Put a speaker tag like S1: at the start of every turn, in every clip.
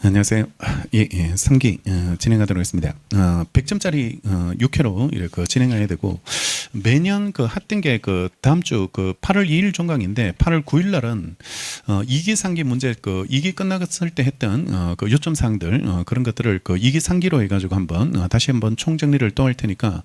S1: 안녕하세요. 예, 3기 진행하도록 하겠습니다. 100점짜리 6회로 이렇게 진행해야 되고, 매년 그 했던 게 그 다음 주 그 8월 2일 종강인데 8월 9일 날은 2기 3기 문제, 그 2기 끝났을 때 했던 그 요점 사항들, 그런 것들을 그 2기 3기로 해가지고 한번 다시 한번 총정리를 또 할 테니까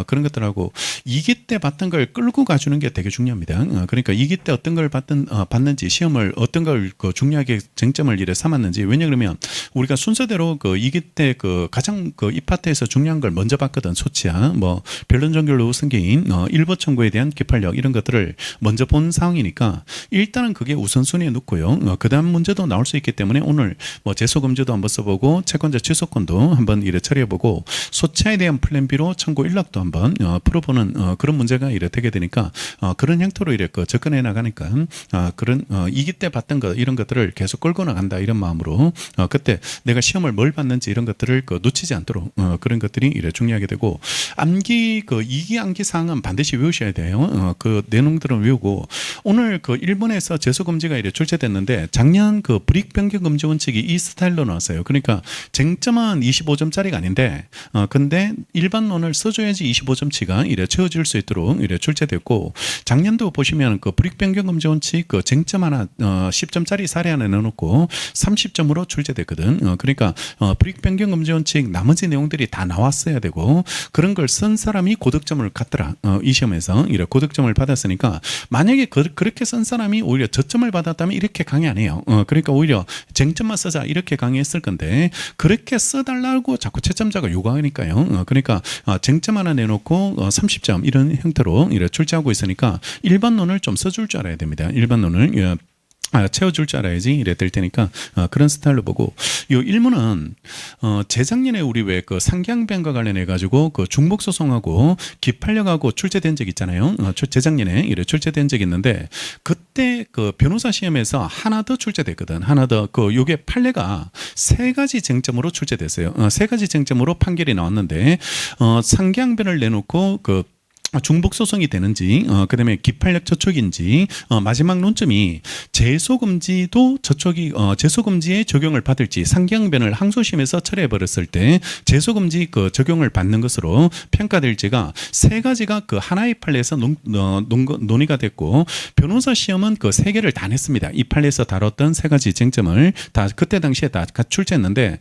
S1: 그런 것들하고 2기 때 봤던 걸 끌고 가주는 게 되게 중요합니다. 그러니까 2기 때 어떤 걸 봤는지, 시험을 어떤 걸 그 중요하게 쟁점을 이래 삼았는지. 왜냐 그러면 우리가 순서대로 그 2기 때 그 가장 그 이 파트에서 중요한 걸 먼저 봤거든. 소치야, 뭐 변론 종결로 승계인, 일부 청구에 대한 기판력, 이런 것들을 먼저 본 상황이니까 일단은 그게 우선순위에 놓고요. 그 다음 문제도 나올 수 있기 때문에 오늘 뭐 제소금지도 한번 써보고 채권자 취소권도 한번 이래 처리해보고 소치에 대한 플랜 B로 청구 일락도 한번 풀어보는 그런 문제가 이래 되게 되니까 그런 형태로 이래 그 접근해 나가니까 그런 2기 때 봤던 것, 이런 것들을 계속 끌고 나간다, 이런 마음으로 그때 내가 시험을 뭘 봤는지 이런 것들을 그 놓치지 않도록 그런 것들이 이래 중요하게 되고, 암기 그 2기 암기 사항은 반드시 외우셔야 돼요. 그 내용들은 외우고, 오늘 그 일본에서 제소금지가 이래 출제됐는데 작년 그 불이익 변경 금지 원칙이 이 스타일로 나왔어요. 그러니까 쟁점은 25점짜리가 아닌데 근데 일반론을 써줘야지 25점치가 이래 채워질 수 있도록 이래 출제됐고, 작년도 보시면 그 불이익 변경 금지 원칙 그 쟁점 하나 10점짜리 사례 하나 넣어놓고 30점으로 출제됐거든. 그러니까 불이익 변경 금지 원칙 나머지 내용들이 다 나왔어야 되고, 그런 걸 쓴 사람이 고득점을 갖더라. 이 시험에서 이래 고득점을 받았으니까, 만약에 그렇게 쓴 사람이 오히려 저점을 받았다면 이렇게 강의 안 해요. 그러니까 오히려 쟁점만 쓰자 이렇게 강의했을 건데, 그렇게 써달라고 자꾸 채점자가 요구하니까요. 그러니까 쟁점 하나 내놓고 30점 이런 형태로 이래 출제하고 있으니까 일반론을 좀 써줄 줄 알아야 됩니다. 일반론을 채워줄 줄 알아야지 이래 될 테니까 그런 스타일로 보고, 요 일문은 재작년에 우리 왜 그 상기항변과 관련해 가지고 그 중복 소송하고 기판력하고 출제된 적 있잖아요. 재작년에 이래 출제된 적이 있는데, 그때 그 변호사 시험에서 하나 더 출제됐거든. 하나 더 그 요게 판례가 세 가지 쟁점으로 출제됐어요. 세 가지 쟁점으로 판결이 나왔는데 상기항변을 내놓고 그 중복 소송이 되는지, 그다음에 기판력 저촉인지, 마지막 논점이 제소금지도 저촉이 제소금지의 적용을 받을지, 상기항변을 항소심에서 처리해 버렸을 때 제소금지 그 적용을 받는 것으로 평가될지가 세 가지가 그 하나의 판례에서 논의가 됐고, 변호사 시험은 그 세 개를 다 냈습니다. 이 판례에서 다뤘던 세 가지 쟁점을 다 그때 당시에 다 출제했는데,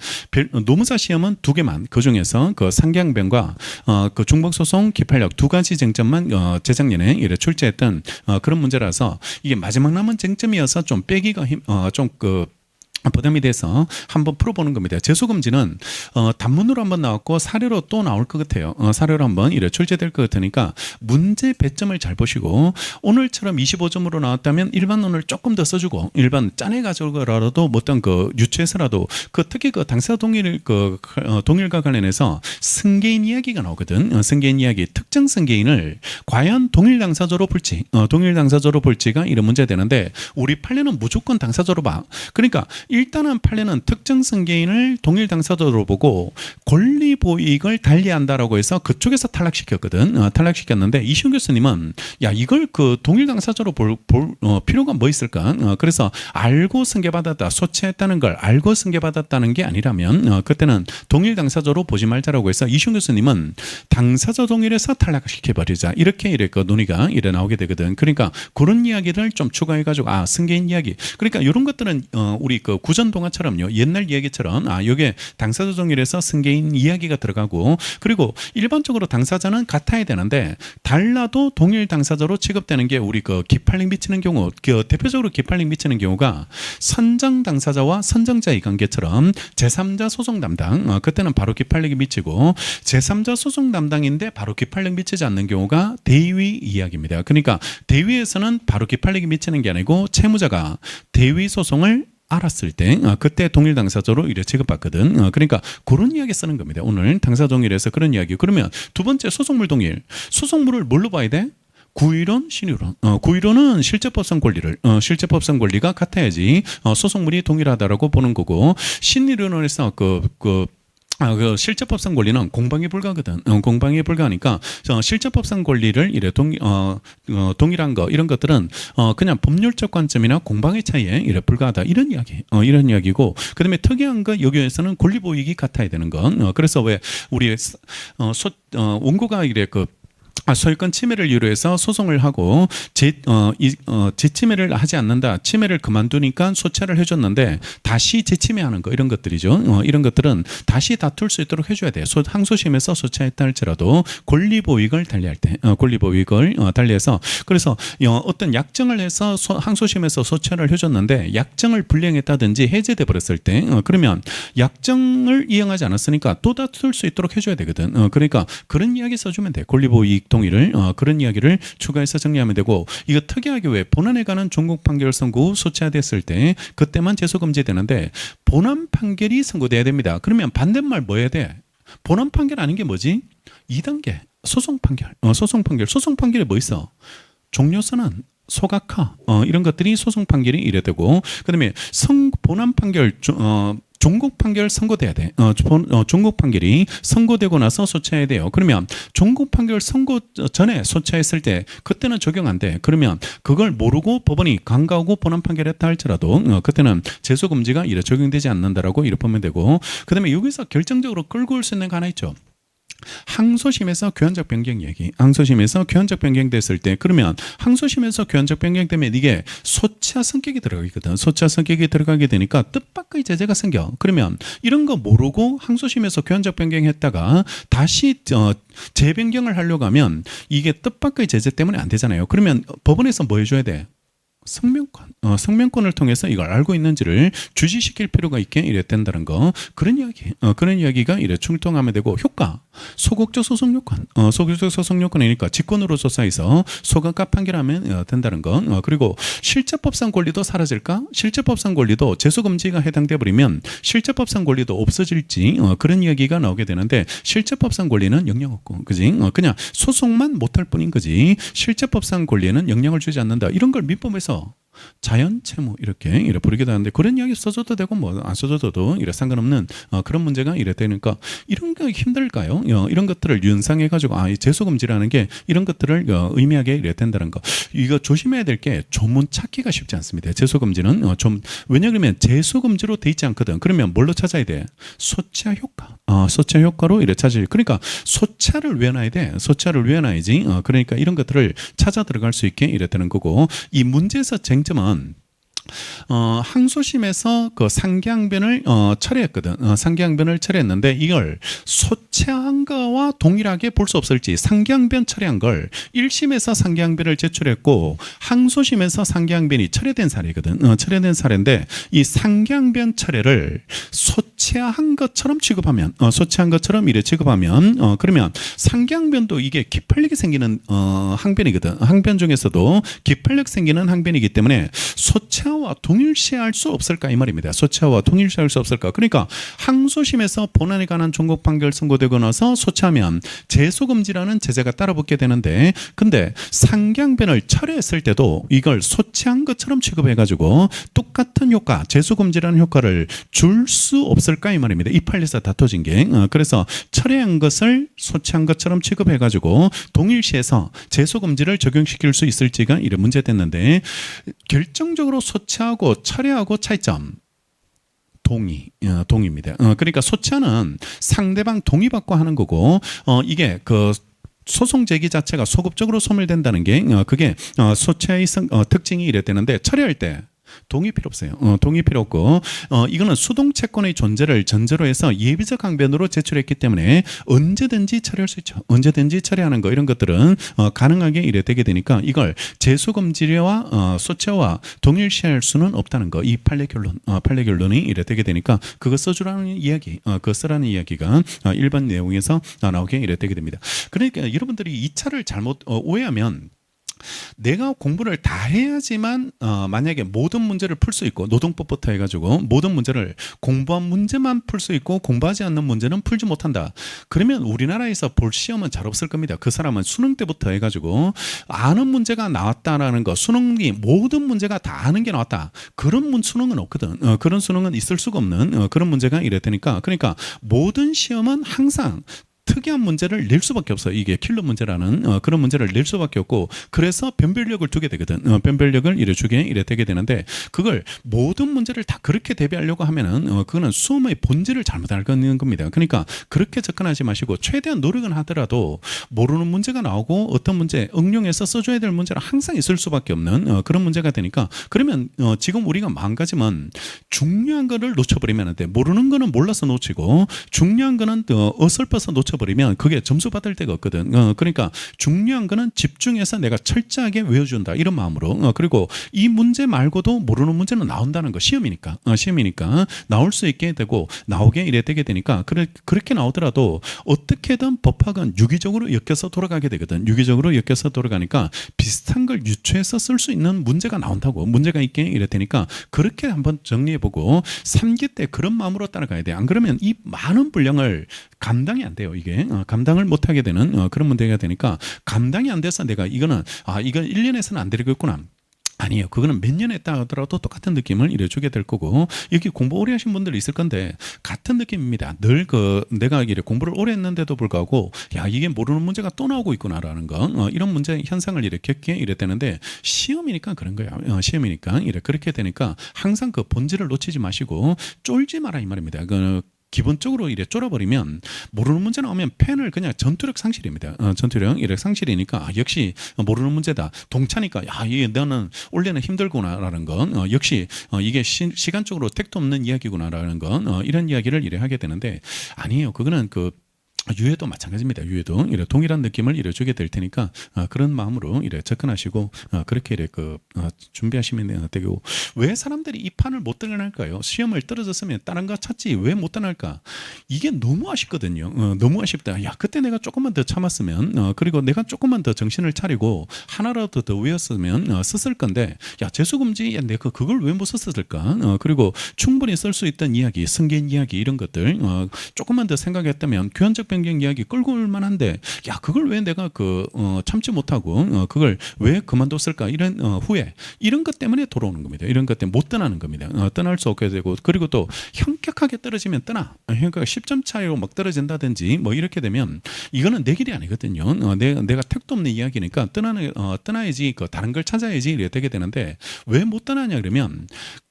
S1: 노무사 시험은 두 개만, 그 중에서 그 상기항변과 그 중복 소송 기판력 두 가지 쟁점만 재작년에 이래 출제했던 그런 문제라서, 이게 마지막 남은 쟁점이어서 좀 빼기가 좀 부담이 돼서 한번 풀어보는 겁니다. 제소금지는 단문으로 한번 나왔고 사례로 또 나올 것 같아요. 사례로 한번 이래 출제될 것 같으니까 문제 배점을 잘 보시고, 오늘처럼 25점으로 나왔다면 일반론을 조금 더 써주고, 일반 짠해 가지고라도 어떤 그 유추해서라도 그 특히 그 당사 동일 그 동일과 관련해서 승계인 이야기가 나오거든. 승계인 이야기, 특정 승계인을 과연 동일 당사자로 볼지, 동일 당사자로 볼지가 이런 문제 되는데, 우리 판례는 무조건 당사자로 봐. 그러니까 일단은 판례는 특정 승계인을 동일 당사자로 보고 권리 보익을 달리한다라고 해서 그쪽에서 탈락시켰거든. 탈락시켰는데 이시훈 교수님은 야, 이걸 그 동일 당사자로 볼 필요가 뭐 있을까? 그래서 알고 승계받았다, 소치했다는 걸 알고 승계받았다는 게 아니라면 그때는 동일 당사자로 보지 말자라고 해서 이시훈 교수님은 당사자 동일에서 탈락시켜버리자, 이렇게 그 논의가 이래 나오게 되거든. 그러니까 그런 이야기를 좀 추가해가지고 승계인 이야기, 그러니까 이런 것들은 우리 그 구전 동화처럼요, 옛날 이야기처럼 이게 당사자 동일에서 승계인 이야기가 들어가고, 그리고 일반적으로 당사자는 같아야 되는데 달라도 동일 당사자로 취급되는 게 우리 그 기판력 미치는 경우, 그 대표적으로 기판력 미치는 경우가 선정 당사자와 선정자의 관계처럼 제3자 소송 담당, 그때는 바로 기판력이 미치고, 제3자 소송 담당인데 바로 기판력 미치지 않는 경우가 대위 이야기입니다. 그러니까 대위에서는 바로 기판력이 미치는 게 아니고 채무자가 대위 소송을 알았을 때 그때 동일 당사자로 이래 취급받거든. 그러니까 그런 이야기 쓰는 겁니다. 오늘 당사 동일에서 그런 이야기. 그러면 두 번째 소송물 동일, 소송물을 뭘로 봐야 돼? 구의론, 신의론. 구의론은 실제법상 권리를, 실제법상 권리가 같아야지 소송물이 동일하다라고 보는 거고, 신의론에서 그 실제법상 권리는 공방이 불가거든. 공방이 불가하니까 실제법상 권리를 이래 동일한 거 이런 것들은 그냥 법률적 관점이나 공방의 차이에 이래 불가하다 이런 이야기. 이런 이야기고 그다음에 특이한 거 여기에서는 권리 보이기 같아야 되는 건. 그래서 왜 우리 원고가 이래 소유권 침해를 이유로 해서 소송을 하고 재침해를 하지 않는다. 침해를 그만두니까 소차를 해줬는데 다시 재침해하는 거 이런 것들이죠. 이런 것들은 다시 다툴 수 있도록 해줘야 돼요. 항소심에서 소차했다 할지라도 권리보익을 달리할 때 권리보익을 달리해서 그래서 어떤 약정을 해서 항소심에서 소차를 해줬는데 약정을 불이행했다든지 해제돼 버렸을 때 그러면 약정을 이행하지 않았으니까 또 다툴 수 있도록 해줘야 되거든. 그러니까 그런 이야기 써주면 돼. 권리보익 동의를 그런 이야기를 추가해서 정리하면 되고 이거 특이하게 왜 본안에 관한 종국 판결 선고 후 소치화됐을 때 그때만 제소 금지되는데 본안 판결이 선고돼야 됩니다. 그러면 반대말 뭐 해야 돼? 본안 판결 아닌 게 뭐지? 2단계 소송 판결. 소송 판결에 뭐 있어? 종료선언 소각화 이런 것들이 소송 판결이 이래 되고 그다음에 본안 판결 종국 판결 선고돼야 돼. 종국 판결이 선고되고 나서 소차해야 돼요. 그러면 종국 판결 선고 전에 소차했을 때 그때는 적용 안 돼. 그러면 그걸 모르고 법원이 강가하고 본안 판결했다 할지라도 그때는 제소 금지가 이래 적용되지 않는다라고 이렇게 보면 되고 그다음에 여기서 결정적으로 끌고 올 수 있는 거 하나 있죠. 항소심에서 교환적 변경 얘기. 항소심에서 교환적 변경됐을 때 그러면 항소심에서 교환적 변경되면 이게 소차 성격이 들어가거든. 소차 성격이 들어가게 되니까 뜻밖의 제재가 생겨. 그러면 이런 거 모르고 항소심에서 교환적 변경했다가 다시 재변경을 하려고 하면 이게 뜻밖의 제재 때문에 안 되잖아요. 그러면 법원에서 뭐 해줘야 돼? 성명권을 통해서 이걸 알고 있는지를 주시시킬 필요가 있게 이래 된다는 거 그런 이야기 그런 이야기가 이래 충통하면 되고 효과 소극적 소송 요건 소극적 소송 요건이니까 직권으로 조사해서 소각과 판결하면 된다는 거 그리고 실제법상 권리도 사라질까 실제법상 권리도 제소 금지가 해당돼 버리면 실제법상 권리도 없어질지 그런 이야기가 나오게 되는데 실제법상 권리는 영향 없고 그지 그냥 소송만 못할 뿐인 거지 실제법상 권리에는 영향을 주지 않는다 이런 걸 민법에서 자연 채무 이렇게 부르기도 하는데 그런 이야기 써줘도 되고 뭐 안 써줘도 이래 상관없는 그런 문제가 이래 되니까 이런 거 힘들까요? 이런 것들을 연상해 가지고 이 제소 금지라는 게 이런 것들을 의미하게 이래 된다는 거 이거 조심해야 될 게 조문 찾기가 쉽지 않습니다. 제소 금지는 좀 왜냐하면 제소 금지로 돼 있지 않거든. 그러면 뭘로 찾아야 돼? 소차 효과. 소차 효과로 이래 찾을. 그러니까 소차를 외워놔야 돼. 소차를 외워놔야지. 그러니까 이런 것들을 찾아 들어갈 수 있게 이래 되는 거고 이 문제에서 쟁점은 항소심에서 그 상기항변을 철회했거든. 상기항변을 철회했는데 이걸 소체한 거와 동일하게 볼 수 없을지 상기항변 철회한 걸 1심에서 상기항변을 제출했고 항소심에서 상기항변이 철회된 사례거든. 철회된 사례인데 이 상기항변 철회를 소체한 것처럼 취급하면 소체한 것처럼 이래 취급하면 그러면 상기항변도 이게 기판력이 생기는 항변이거든. 항변 중에서도 기판력 생기는 항변이기 때문에 소체와 동일시할 수 없을까 이 말입니다. 소차와 동일시할 수 없을까? 그러니까 항소심에서 본안에 관한 종국 판결 선고되고 나서 소차하면 제소금지라는 제재가 따라붙게 되는데 근데 상기항변을 철회했을 때도 이걸 소치한 것처럼 취급해가지고 똑같은 효과, 제소금지라는 효과를 줄 수 없을까 이 말입니다. 이 판례에서 다퉈진 게 그래서 철회한 것을 소치한 것처럼 취급해가지고 동일시해서 제소금지를 적용시킬 수 있을지가 이런 문제됐는데 결정적으로 소치하고 철회하고 차이점 동의입니다. 그러니까 소치하는 상대방 동의받고 하는 거고 이게 그 소송 제기 자체가 소급적으로 소멸된다는 게 그게 소치의 특징이 이래 되는데 철회할 때 동의 필요 없어요. 동의 필요 없고 이거는 수동 채권의 존재를 전제로 해서 예비적 항변으로 제출했기 때문에 언제든지 처리할 수 있죠. 언제든지 처리하는 거 이런 것들은 가능하게 이래 되게 되니까 이걸 제소 금지와 소체와 동일시할 수는 없다는 거. 이 판례 결론이 이래 되게 되니까 그거 써주라는 이야기, 그거 쓰라는 이야기가 일반 내용에서 나오게 이래 되게 됩니다. 그러니까 여러분들이 이 차를 잘못 오해하면 내가 공부를 다 해야지만 만약에 모든 문제를 풀 수 있고 노동법부터 해가지고 모든 문제를 공부한 문제만 풀 수 있고 공부하지 않는 문제는 풀지 못한다. 그러면 우리나라에서 볼 시험은 잘 없을 겁니다. 그 사람은 수능 때부터 해가지고 아는 문제가 나왔다라는 거, 수능이 모든 문제가 다 아는 게 나왔다. 그런 수능은 없거든. 그런 수능은 있을 수가 없는 그런 문제가 이래 되니까, 그러니까 모든 시험은 항상 특이한 문제를 낼 수밖에 없어요. 이게 킬러 문제라는 그런 문제를 낼 수밖에 없고, 그래서 변별력을 두게 되거든. 변별력을 이래 주게 이래 되게 되는데, 그걸 모든 문제를 다 그렇게 대비하려고 하면은 그거는 수험의 본질을 잘못 알고 있는 겁니다. 그러니까 그렇게 접근하지 마시고 최대한 노력은 하더라도 모르는 문제가 나오고 어떤 문제 응용해서 써줘야 될 문제는 항상 있을 수밖에 없는 그런 문제가 되니까, 그러면 지금 우리가 망가지면 중요한 거를 놓쳐버리면 안 돼. 모르는 거는 몰라서 놓치고 중요한 거는 어설퍼서 놓쳐 버리면 그게 점수 받을 데가 없거든. 그러니까 중요한 거는 집중해서 내가 철저하게 외워준다 이런 마음으로. 그리고 이 문제 말고도 모르는 문제는 나온다는 거, 시험이니까 나올 수 있게 되고 나오게 이래 되게 되니까, 그렇게 나오더라도 어떻게든 법학은 유기적으로 엮여서 돌아가게 되거든. 유기적으로 엮여서 돌아가니까 비슷한 걸 유추해서 쓸 수 있는 문제가 나온다고, 문제가 있게 이래 되니까 그렇게 한번 정리해보고 3기 때 그런 마음으로 따라가야 돼. 안 그러면 이 많은 분량을 감당이 안 돼요. 이게 감당을 못하게 되는 그런 문제가 되니까, 감당이 안 돼서 내가 이건 1년에서는 안 되겠구나. 아니에요. 그거는 몇 년 했다 하더라도 똑같은 느낌을 이래주게 될 거고, 여기 공부 오래 하신 분들이 있을 건데 같은 느낌입니다. 늘 내가 이래 공부를 오래 했는데도 불구하고 이게 모르는 문제가 또 나오고 있구나라는 거, 이런 문제 현상을 이래 겪게 이래 되는데, 시험이니까 그런 거야. 시험이니까 이래 그렇게 되니까 항상 그 본질을 놓치지 마시고 쫄지 마라 이 말입니다. 기본적으로 이래 쫄아버리면 모르는 문제 나오면 펜을 그냥 전투력 상실입니다. 전투력 이래 상실이니까 역시 모르는 문제다. 동차니까 이게 나는 원래는 힘들구나라는 건 역시 이게 시간적으로 택도 없는 이야기구나라는 건 이런 이야기를 이래 하게 되는데, 아니에요. 그거는 유해도 마찬가지입니다. 유해도 이래 동일한 느낌을 이래 주게 될 테니까 그런 마음으로 이래 접근하시고 그렇게 이래 준비하시면 되고. 왜 사람들이 이 판을 못 떠날까요? 시험을 떨어졌으면 다른 거 찾지 왜 못 떠날까? 이게 너무 아쉽거든요. 너무 아쉽다. 그때 내가 조금만 더 참았으면, 그리고 내가 조금만 더 정신을 차리고 하나라도 더 외웠으면 썼을 건데, 재수금지 내가 그걸 왜 못 썼을까? 그리고 충분히 쓸 수 있던 이야기, 승계인 이야기 이런 것들 조금만 더 생각했다면 교환적 변경 이야기 끌고 올 만한데, 그걸 왜 내가 참지 못하고 그걸 왜 그만뒀을까? 이런 후회, 이런 것 때문에 돌아오는 겁니다. 이런 것 때문에 못 떠나는 겁니다. 떠날 수 없게 되고, 그리고 또 현격하게 떨어지면 떠나. 그러니까 10점 차이로 막 떨어진다든지 뭐 이렇게 되면 이거는 내 길이 아니거든요. 내가 택도 없는 이야기니까 떠나야지, 다른 걸 찾아야지 이렇게 되게 되는데, 왜 못 떠나냐 그러면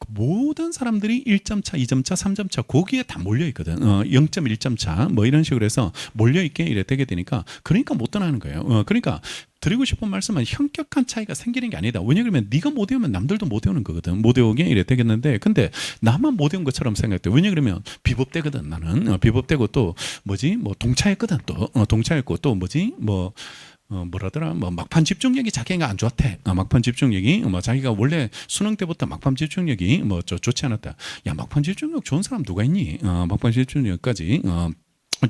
S1: 모든 사람들이 1점 차, 2점 차, 3점 차 거기에 다 몰려 있거든. 0.1점 차 뭐 이런 식으로 해서 몰려 있게 이래 되게 되니까, 그러니까 못 떠나는 거예요. 그러니까 드리고 싶은 말씀은 현격한 차이가 생기는 게 아니다. 왜냐하면 네가 못 외우면 남들도 못 외우는 거거든. 못 외우게 이래 되겠는데, 근데 나만 못 외운 것처럼 생각돼. 왜냐하면 비법되거든. 나는 비법되고 또 뭐 동차했거든. 또 동차했고 또 뭐라더라? 막판 집중력이 자기가 안 좋았대. 막판 집중력이 자기가 원래 수능 때부터 막판 집중력이 좋지 않았다. 막판 집중력 좋은 사람 누가 있니? 막판 집중력까지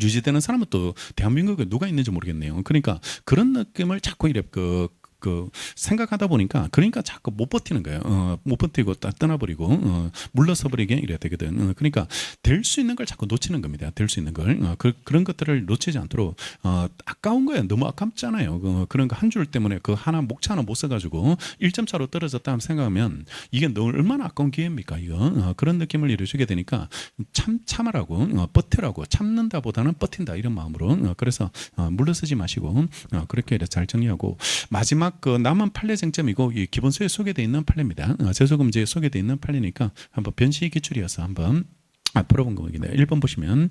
S1: 유지되는 사람은 또 대한민국에 누가 있는지 모르겠네요. 그러니까 그런 느낌을 자꾸 이래 생각하다 보니까, 그러니까 자꾸 못 버티는 거예요. 못 버티고 딱 떠나버리고 물러서 버리게 이래야 되거든. 그러니까 될 수 있는 걸 자꾸 놓치는 겁니다. 될 수 있는 걸 그런 것들을 놓치지 않도록. 아까운 거예요. 너무 아깝잖아요. 그런 거 한 줄 때문에 하나 목차 하나 못 써가지고 1점 차로 떨어졌다 생각하면 이게 얼마나 아까운 기회입니까? 이거 그런 느낌을 이루게 되니까 참으라고, 버티라고. 참는다보다는 버틴다 이런 마음으로. 그래서 물러서지 마시고 그렇게 잘 정리하고, 마지막 남은 판례 쟁점이고 이 기본서에 소개되어 있는 판례입니다. 재수금지에 소개되어 있는 판례니까 한번 변시 기출이어서 한번 풀어본 겁니다. 1번 보시면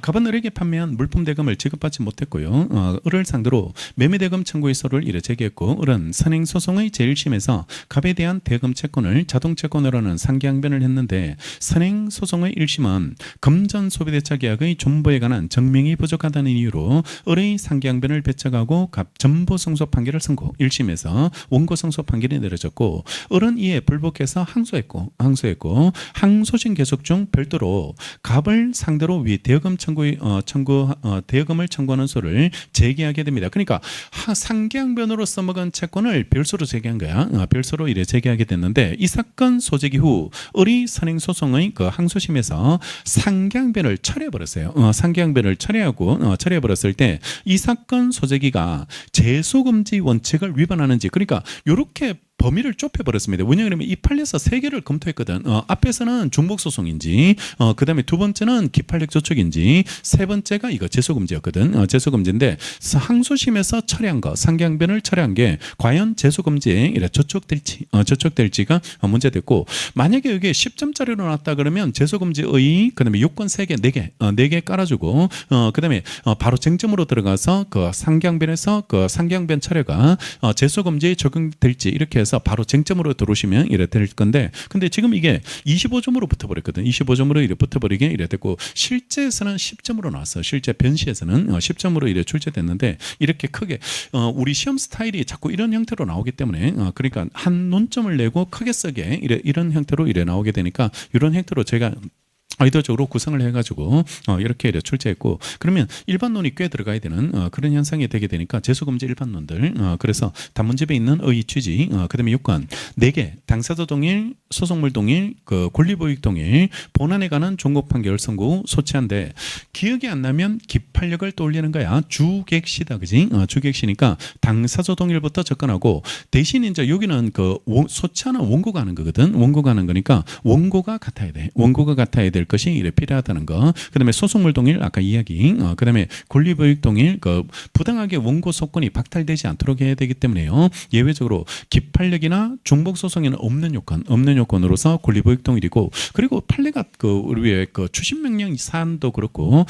S1: 갑은 을에게 판매한 물품 대금을 지급받지 못했고요. 을을 상대로 매매대금 청구의 서류를 이래 제기했고, 을은 선행소송의 제1심에서 갑에 대한 대금 채권을 자동채권으로 하는 상기항변을 했는데, 선행소송의 1심은 금전 소비대차 계약의 존보에 관한 증명이 부족하다는 이유로 을의 상기항변을 배척하고 갑 전보 승소 판결을 선고, 1심에서 원고 승소 판결이 내려졌고, 을은 이에 불복해서 항소했고 항소심 계속 중 별도로 그리고 갑을 상대로 대여금 대여금을 청구하는 소를 제기하게 됩니다. 그러니까 상계양변으로 써먹은 채권을 별소로 제기한 거야. 별소로 이래 제기하게 됐는데 이 사건 소제기 후 을이 선행소송의 그 항소심에서 상계양변을 철회해버렸어요. 상계양변을 철회해버렸을 때 이 사건 소제기가 제소금지 원칙을 위반하는지, 그러니까 이렇게 범위를 좁혀버렸습니다. 왜냐하면 이 판례서 세 개를 검토했거든. 앞에서는 중복소송인지, 그 다음에 두 번째는 기판력 저촉인지, 세 번째가 이거 제소금지였거든. 제소금지인데 항소심에서 철회한 거, 상계양변을 철회한 게 과연 제소금지에 저촉될지가 문제됐고, 만약에 이게 10점짜리로 나왔다 그러면 제소금지의 그 다음에 요건 3개, 4개 깔아주고, 그 다음에 바로 쟁점으로 들어가서 그 상계양변에서 그 상계양변 철회가 제소금지에 적용될지 이렇게 해서 바로 쟁점으로 들어오시면 이래 될 건데, 근데 지금 이게 25점으로 붙어버렸거든. 25점으로 이래 붙어버리게 이래 됐고, 실제에서는 10점으로 나왔어. 실제 변시에서는 10점으로 이래 출제됐는데, 이렇게 크게 우리 시험 스타일이 자꾸 이런 형태로 나오기 때문에 그러니까 한 논점을 내고 크게 쓰게 이런 형태로 이래 나오게 되니까, 이런 형태로 제가 의도적으로 구성을 해가지고 이렇게 출제했고, 그러면 일반론이 꽤 들어가야 되는 그런 현상이 되게 되니까 제소금지 일반론들, 그래서 단문집에 있는 의 취지, 그다음에 요건 4개, 당사자 동일, 소송물 동일, 그 권리보익 동일, 본안에 관한 종국 판결 선고 소치한데, 기억이 안 나면 기판력을 떠올리는 거야. 주객시다, 그지? 주객시니까 당사자 동일부터 접근하고, 대신 이제 여기는 그 소치하는 원고가 하는 거거든. 원고가 하는 거니까 원고가 같아야 돼. 원고가 같아야 될 것이 이래 필요하다는 거. 그다음에 소송물 동일, 아까 이야기. 그다음에 권리보익 동일, 그 부당하게 원고 소권이 박탈되지 않도록 해야 되기 때문에요. 예외적으로 기판력이나 중복 소송에는 없는 요건으로서 권리보익 동일이고, 그리고 판례가 우리의 그 추심 명령 사안도 그렇고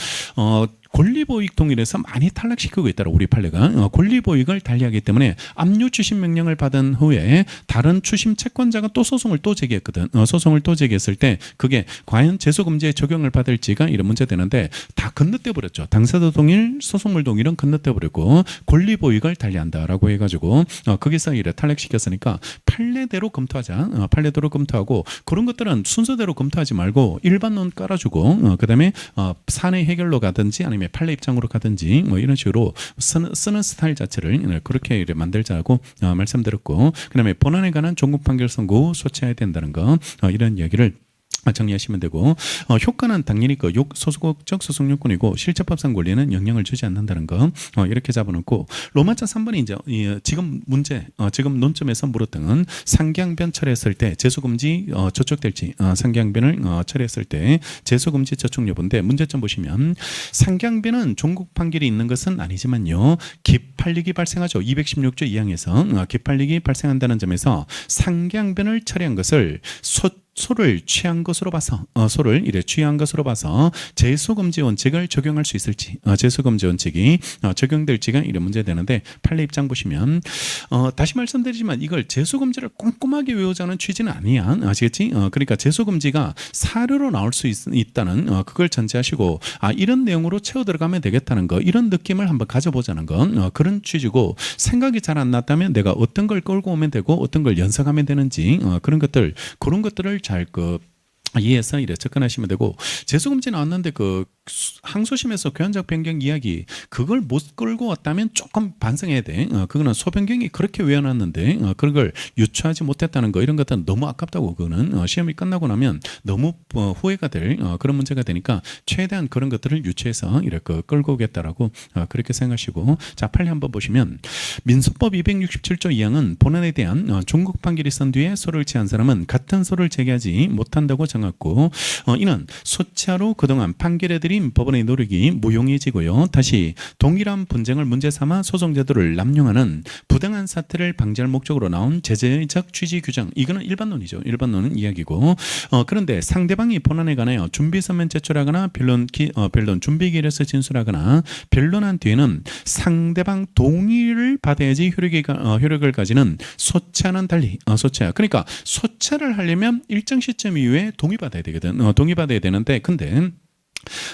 S1: 권리보익 동일에서 많이 탈락시키고 있더라. 우리 판례가 권리보익을 달리하기 때문에 압류 추심 명령을 받은 후에 다른 추심 채권자가 또 소송을 또 제기했거든. 소송을 또 제기했을 때 그게 과연 제소금지에 적용을 받을지가 이런 문제 되는데, 다 건너뛰어 버렸죠. 당사자 동일, 소송물 동일은 건너뛰어 버렸고 권리보익을 달리한다라고 해가지고 거기서 이래 탈락시켰으니까 판례대로 검토하자. 판례대로 검토하고, 그런 것들은 순서대로 검토하지 말고 일반론 깔아주고, 그다음에 사내 해결로 가든지 아니면 판례 입장으로 가든지 뭐 이런 식으로 쓰는 스타일 자체를 그렇게 만들자고 말씀드렸고, 그다음에 본안에 관한 종국 판결 선고 소치해야 된다는 거, 이런 이야기를 정리하시면 되고, 효과는 당연히 그 소속적 소송요건이고 실제법상 권리는 영향을 주지 않는다는 거, 이렇게 잡아놓고, 로마자 3번이 이제 지금 문제, 지금 논점에서 물었던 상계양변 처리했을 때 제소금지 저촉될지, 상계양변을 처리했을 때 제소금지 저촉 여부인데, 문제점 보시면 상계양변은 종국 판결이 있는 것은 아니지만요, 기판력이 발생하죠. 216조 2항에서 기판력이 발생한다는 점에서 상계양변을 처리한 것을 소를 취한 것으로 봐서 제소금지 원칙을 적용할 수 있을지, 제소금지 원칙이 적용될지가 이런 문제 되는데, 판례 입장 보시면 다시 말씀드리지만 이걸 제소금지를 꼼꼼하게 외우자는 취지는 아니야. 아시겠지? 그러니까 제소금지가 사료로 나올 수 있다는 그걸 전제하시고, 이런 내용으로 채워 들어가면 되겠다는 거, 이런 느낌을 한번 가져보자는 건 그런 취지고, 생각이 잘 안 났다면 내가 어떤 걸 끌고 오면 되고 어떤 걸 연상하면 되는지, 그런 것들을 잘 이해해서 이래 접근하시면 되고, 제소금지 나왔는데 그 항소심에서 교환적 변경 이야기, 그걸 못 끌고 왔다면 조금 반성해야 돼. 그거는 소변경이 그렇게 외워놨는데 그런 걸 유추하지 못했다는 거, 이런 것들은 너무 아깝다고. 그거는 시험이 끝나고 나면 너무 후회가 될 그런 문제가 되니까 최대한 그런 것들을 유추해서 이렇게 끌고 오겠다라고 그렇게 생각하시고, 자, 판례 한번 보시면 민소법 267조 2항은 본안에 대한 종국 판결이 있은 뒤에 소를 취한 사람은 같은 소를 제기하지 못한다고 정했고, 이는 소치하로 그동안 판결에 들인 법원의 노력이 무용해지고요, 다시 동일한 분쟁을 문제 삼아 소송제도를 남용하는 부당한 사태를 방지할 목적으로 나온 제재적 취지 규정, 이거는 일반론이죠. 일반론은 이야기고, 그런데 상대방이 본안에 관하여 준비서면 제출하거나 변론 준비기일에서 진술하거나 변론한 뒤에는 상대방 동의를 받아야지 효력을 가지는 소치와는 달리, 소치와, 그러니까 소치를 하려면 일정 시점 이후에 동의받아야 되거든. 동의받아야 되는데, 근데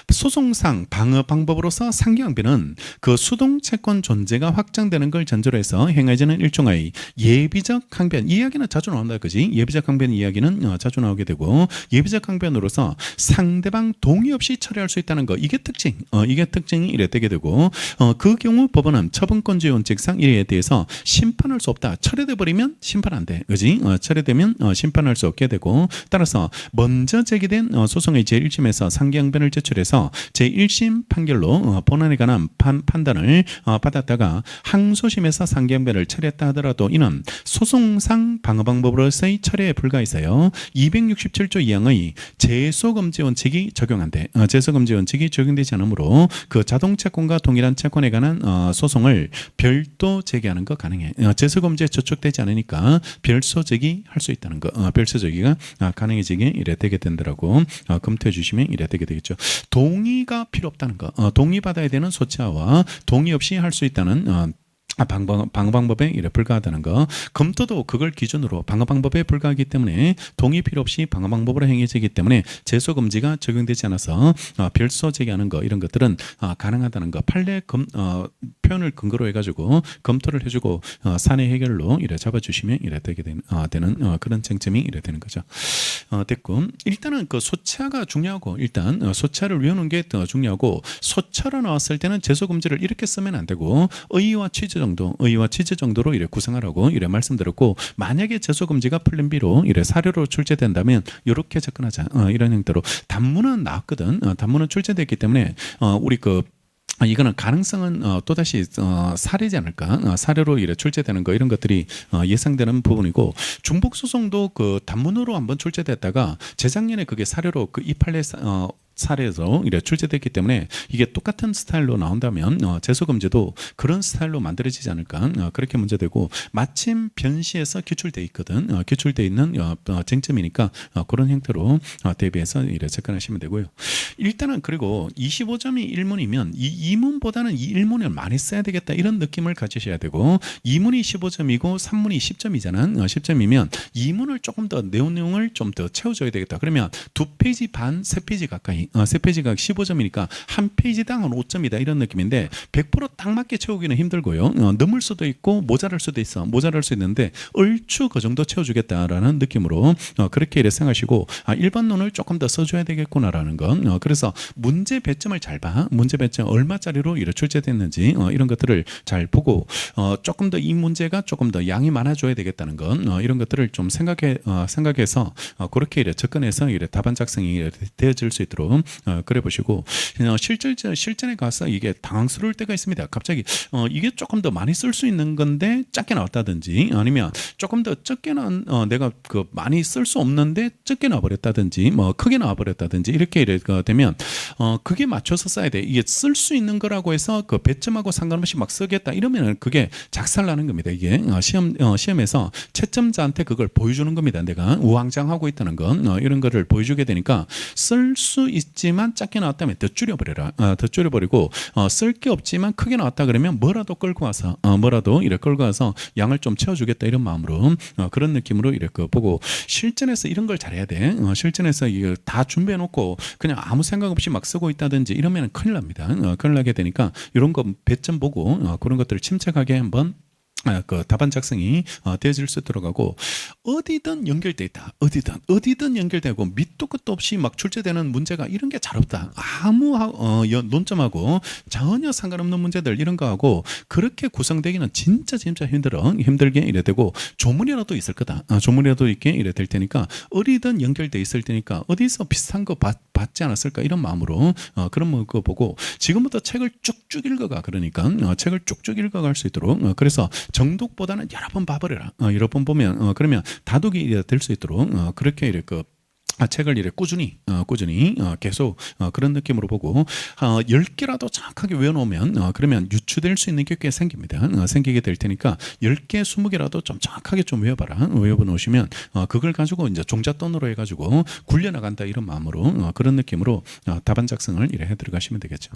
S1: 소송상 방어 방법으로서 상기항변은 그 수동 채권 존재가 확정되는 걸 전제로 해서 행해지는 일종의 예비적 항변. 이 이야기는 자주 나온다, 그지? 예비적 항변 이야기는 자주 나오게 되고, 예비적 항변으로서 상대방 동의 없이 처리할 수 있다는 거, 이게 특징. 이게 특징이 이래 되게 되고, 그 경우 법원은 처분권자의 원칙상 이에 대해서 심판할 수 없다. 철회돼 버리면 심판 안 돼, 그지? 철회되면 심판할 수 없게 되고, 따라서 먼저 제기된 소송의 제1심에서 상기항변을 제출해서 제1심 판결로 본안에 관한 판단을 받았다가 항소심에서 상기항변을 처리했다 하더라도 이는 소송상 방어 방법으로서의 처리에 불과해서요. 267조 2항의 제소금지 원칙이 적용한대. 제소금지 원칙이 적용되지 않으므로 그 자동채권과 동일한 채권에 관한 소송을 별도 제기하는 거 가능해. 제소금지에 저촉되지 않으니까 별소 제기할 수 있다는 거. 별소 제기가 가능해지게 이래 되게 된다라고 검토해 주시면 이래 되게 되겠죠. 동의가 필요 없다는 거. 동의받아야 되는 소치와 동의 없이 할 수 있다는 방어 방법에 이래 불과하다는 거. 검토도 그걸 기준으로 방어 방법에 불과하기 때문에 동의 필요 없이 방어 방법으로 행해지기 때문에 제소 금지가 적용되지 않아서 별소 제기하는 거 이런 것들은 가능하다는 거. 판례 표현을 근거로 해가지고 검토를 해주고 사내 해결로 이래 잡아주시면 이래 되게 되는 그런 쟁점이 이래 되는 거죠. 됐고, 일단은 그 소차가 중요하고, 일단 소차를 외우는 게 더 중요하고, 소차로 나왔을 때는 제소 금지를 이렇게 쓰면 안 되고 의의와 취지 정도로 이래 구성하라고 이래 말씀드렸고, 만약에 제소 금지가 플랜 B로 이래 사료로 출제된다면 이렇게 접근하자. 이런 형태로 단문은 나왔거든. 단문은 출제됐기 때문에 우리 이거는 가능성은 또다시 사례지 않을까? 사례로 이래 출제되는 거 이런 것들이 예상되는 부분이고, 중복 소송도 그 단문으로 한번 출제됐다가 재작년에 그게 사례로 그 이 판례 사례에서 이래 출제됐기 때문에 이게 똑같은 스타일로 나온다면 제소금지도 그런 스타일로 만들어지지 않을까, 그렇게 문제되고, 마침 변시에서 기출돼 있거든. 기출돼 있는 쟁점이니까 그런 형태로 대비해서 이래 접근하시면 되고요. 일단은 그리고 25점이 1문이면 이 2문보다는 이 1문을 많이 써야 되겠다 이런 느낌을 가지셔야 되고, 2문이 15점이고 3문이 10점이잖아. 10점이면 2문을 조금 더 내용을 좀 더 채워줘야 되겠다. 그러면 2페이지 반, 3페이지 가까이, 3페이지가 15점이니까 한 페이지당 한 5점이다 이런 느낌인데 100%딱 맞게 채우기는 힘들고요. 넘을 수도 있고 모자랄 수도 있어. 모자랄 수 있는데 얼추 그 정도 채워주겠다라는 느낌으로 그렇게 이래 생각하시고, 일반론을 조금 더 써줘야 되겠구나라는 건. 그래서 문제 배점을 잘 봐. 문제 배점 얼마짜리로 이래 출제됐는지 이런 것들을 잘 보고, 조금 더 이 문제가 조금 더 양이 많아져야 되겠다는 건 이런 것들을 좀 생각해서 그렇게 이래 접근해서 이래 답안 작성이 이래 되어질 수 있도록 그래 보시고, 실전에 가서 이게 당황스러울 때가 있습니다. 갑자기 이게 조금 더 많이 쓸 수 있는 건데 작게 나왔다든지, 아니면 조금 더 적게 나온 내가 그 많이 쓸 수 없는데 적게 나와버렸다든지, 뭐 크게 나와버렸다든지 이렇게 되면 그게 맞춰서 써야 돼. 이게 쓸 수 있는 거라고 해서 그 배점하고 상관없이 막 쓰겠다 이러면은 그게 작살나는 겁니다. 이게 시험에서 채점자한테 그걸 보여주는 겁니다. 내가 우왕좌왕하고 있다는 건 이런 거를 보여주게 되니까 쓸 수 있지만 작게 나왔다면 더 줄여버려라. 더 줄여버리고, 쓸 게 없지만 크게 나왔다 그러면 뭐라도 끌고 와서 양을 좀 채워주겠다 이런 마음으로 그런 느낌으로 이렇게 보고, 실전에서 이런 걸 잘해야 돼. 실전에서 이거 다 준비해놓고 그냥 아무 생각 없이 막 쓰고 있다든지 이러면 큰일 납니다. 큰일 나게 되니까 이런 거 배점 보고 그런 것들을 침착하게 한번 그 답안 작성이 되어질 수 있도록 하고, 어디든 연결돼 있다. 어디든 연결되고 밑도 끝도 없이 막 출제되는 문제가 이런 게 잘 없다. 아무 논점하고 전혀 상관없는 문제들 이런 거하고 그렇게 구성되기는 진짜 힘들게 이래 되고, 조문이라도 있을 거다. 조문이라도 있게 이래 될 테니까 어디든 연결돼 있을 테니까 어디서 비슷한 거 받지 않았을까 이런 마음으로 그런 거 보고, 지금부터 책을 쭉쭉 읽어가. 그러니까 책을 쭉쭉 읽어갈 수 있도록, 그래서 정독보다는 여러 번 봐버려라. 여러 번 보면 그러면 다독이 될 수 있도록 그렇게 이렇게 책을 이렇게 꾸준히 계속 그런 느낌으로 보고, 10개라도 정확하게 외워놓으면 그러면 유추될 수 있는 게 꽤 생깁니다. 생기게 될 테니까 10개, 20개라도 좀 정확하게 좀 외워놓으시면 그걸 가지고 이제 종잣돈으로 해가지고 굴려나간다 이런 마음으로 그런 느낌으로 답안 작성을 이래 해 들어가시면 되겠죠.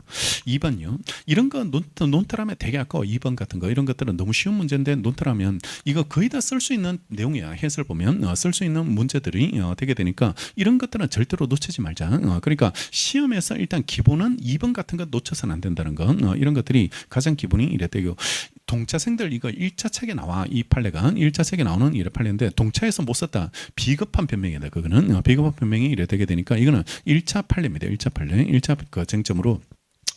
S1: 2번요. 이런 거 논탈하면 되게 아까워. 2번 같은 거 이런 것들은 너무 쉬운 문제인데 논탈하면 이거 거의 다 쓸 수 있는 내용이야. 해설 보면 쓸 수 있는 문제들이 되게 되니까 이런 것들은 절대로 놓치지 말자. 그러니까 시험에서 일단 기본은 2번 같은 거 놓쳐서는 안 된다는 건 이런 것들이 가장 기본이 이랬대요. 동차생들 이거 1차 책에 나와. 이 판례가 1차 책에 나오는 이 판례인데 동차에서 못 썼다. 비겁한 변명이다. 그거는 비겁한 변명이 이래 되게 되니까 이거는 1차 판례입니다. 1차 판례. 1차 그 쟁점으로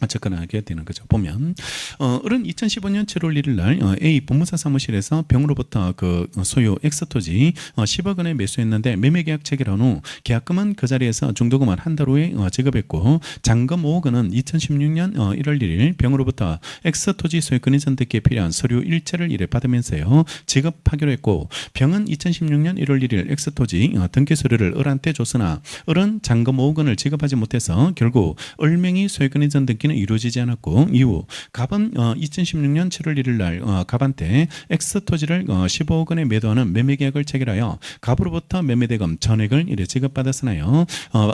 S1: 접근하게 되는 거죠. 보면 어른 2015년 7월 1일 날 A 법무사 사무실에서 병으로부터 그 소유 엑스토지 10억 원에 매수했는데 매매계약 체결한 후 계약금은 그 자리에서 중도금은 한 달 후에 지급했고 잔금 5억 원은 2016년 1월 1일 병으로부터 엑스토지 소유권 이전 등기에 필요한 서류 일체를 이래 받으면서요 지급하기로 했고 병은 2016년 1월 1일 엑스토지 등기 서류를 을한테 줬으나 을은 잔금 5억 원을 지급하지 못해서 결국 을명의 소유권 이전 등기 이루어지지 않았고 이후 갑은 2016년 7월 1일 날 갑한테 엑스토지를 15억 원에 매도하는 매매계약을 체결하여 갑으로부터 매매대금 전액을 이래 지급받았으나요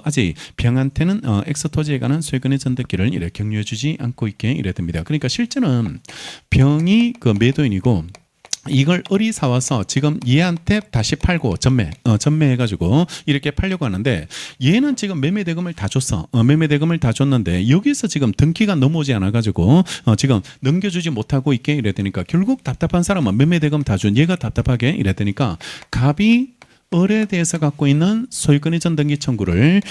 S1: 아직 병한테는 엑스토지에 관한 소유권의 전득기를 이래 격려해주지 않고 있게 이래 됩니다. 그러니까 실제는 병이 그 매도인이고 이걸 을이 사와서 지금 얘한테 다시 팔고 전매해가지고 이렇게 팔려고 하는데 얘는 지금 매매대금을 다 줬어. 매매대금을 다 줬는데 여기서 지금 등기가 넘어오지 않아가지고 지금 넘겨주지 못하고 있게 이래 되니까 결국 답답한 사람은 매매대금 다 준 얘가 답답하게 이래 되니까 갑이 을에 대해서 갖고 있는 소유권 이전 등기 청구를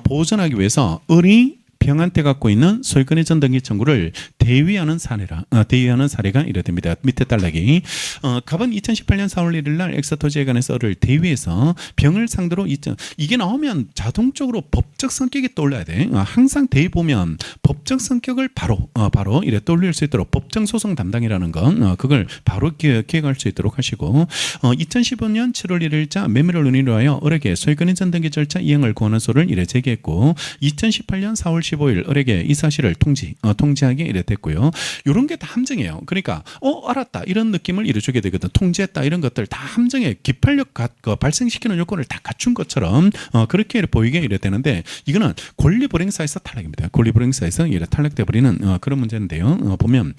S1: 보존하기 위해서 을이 병한테 갖고 있는 소유권 이전 등기 청구를 대위하는 사례가 이래 됩니다. 밑에 딸락이 갑은 2018년 4월 1일 날 엑스토지에 관해서 를 대위해서 병을 상대로 이게 나오면 자동적으로 법적 성격이 떠올라야 돼. 항상 대위 보면 법적 성격을 바로 이래 떠올릴 수 있도록 법정 소송 담당이라는 건 그걸 바로 기획할 수 있도록 하시고 2015년 7월 1일자 매매를 논의로 하여 을에게 소유권 이전 등기 절차 이행을 구하는 소를 이래 제기했고 2018년 4월 15일 을에게 이 사실을 통지하게 이래 됐고요. 이런 게 다 함정이에요. 그러니까 알았다 이런 느낌을 이루게 되거든. 통지했다 이런 것들 다 함정에 기판력 발생시키는 요건을 다 갖춘 것처럼 그렇게 보이게 이래 되는데 이거는 권리불행사에서 탈락입니다. 권리불행사에서 이래 탈락돼 버리는 그런 문제인데요. 보면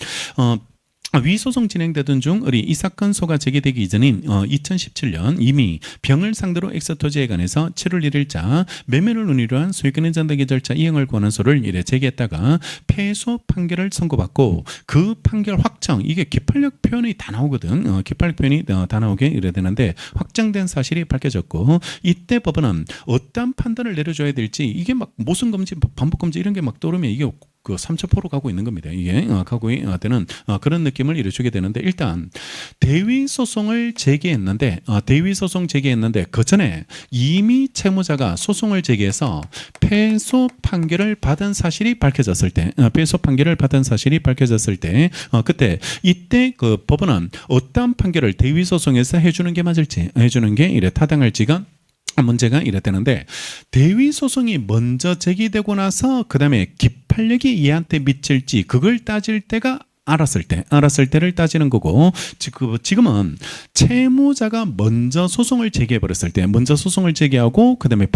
S1: 위 소송 진행되던 중 을이 이 사건 소가 제기되기 이전인 2017년 이미 병을 상대로 엑스토지에 관해서 7월 1일자 매매를 논의로 한 소유권 이전 등기 절차 이행을 권한 소를 이래 제기했다가 패소 판결을 선고받고 그 판결 확정 이게 기판력 표현이 다 나오거든. 기판력 표현이 다 나오게 이래 되는데 확정된 사실이 밝혀졌고 이때 법원은 어떠한 판단을 내려줘야 될지 이게 막 모순 검지 반복 검지 이런 게 막 떠오르면 이게 그 3차4로 가고 있는 겁니다. 이게 가고 되는 그런 느낌을 이루게 되는데 일단 대위 소송을 제기했는데 그 전에 이미 채무자가 소송을 제기해서 패소 판결을 받은 사실이 밝혀졌을 때 그때 이때 그 법원은 어떠한 판결을 대위 소송에서 해주는 게 맞을지 해주는 게 이래 타당할지가 문제가 이랬다는데 대위 소송이 먼저 제기되고 나서 그다음에 기판력이 얘한테 미칠지 그걸 따질 때가 알았을 때를 따지는 거고 지금은 채무자가 먼저 소송을 제기해버렸을 때 먼저 소송을 제기하고 그다음에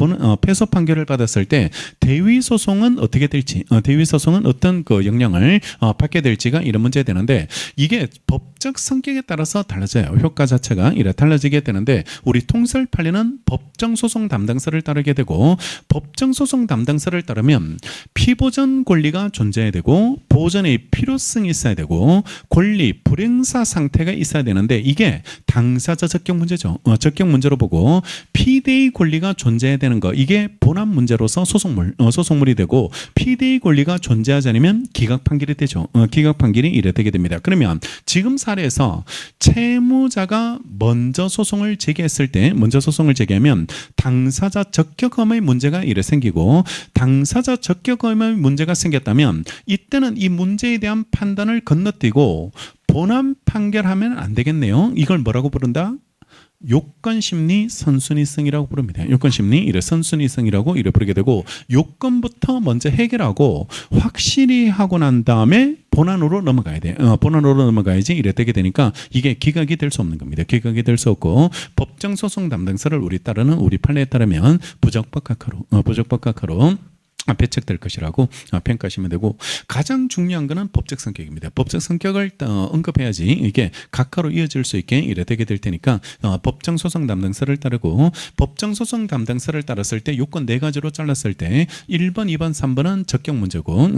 S1: 패소 판결을 받았을 때 대위 소송은 어떻게 될지 대위 소송은 어떤 그 영향을 받게 될지가 이런 문제가 되는데 이게 법적 성격에 따라서 달라져요. 효과 자체가 이래 달라지게 되는데 우리 통설 판례는 법정 소송 담당서를 따르게 되고 법정 소송 담당서를 따르면 피보전 권리가 존재해야 되고 보전의 필요성이 있어야 되고 권리 불행사 상태가 있어야 되는데 이게 당사자 적격 문제죠. 적격 문제로 보고 피대의 권리가 존재해야 되는 거 이게 본안 문제로서 소송물이 되고 피대의 권리가 존재하지 않으면 기각 판결이 되죠. 기각 판결이 이래 되게 됩니다. 그러면 지금 사례에서 채무자가 먼저 소송을 제기하면 당사자 적격험의 문제가 이래 생기고 당사자 적격험의 문제가 생겼다면 이때는 이 문제에 대한 판단을 건너뛰고 본안 판결하면 안 되겠네요. 이걸 뭐라고 부른다? 요건심리 선순위성이라고 부릅니다. 요건심리 이래 선순위성이라고 이래 부르게 되고 요건부터 먼저 해결하고 확실히 하고 난 다음에 본안으로 넘어가야 돼. 본안으로 넘어가야지 이래 되게 되니까 이게 기각이 될 수 없는 겁니다. 기각이 될 수 없고 법정 소송 담당서를 우리 판례에 따르면 부적법각하로 배척될 것이라고 평가하시면 되고, 가장 중요한 것은 법적 성격입니다. 법적 성격을 언급해야지 이게 각하로 이어질 수 있게 이래 되게 될 테니까 법정 소송 담당서를 따르고, 법정 소송 담당서를 따랐을 때 요건 4가지로 잘랐을 때 1번, 2번, 3번은 적격 문제고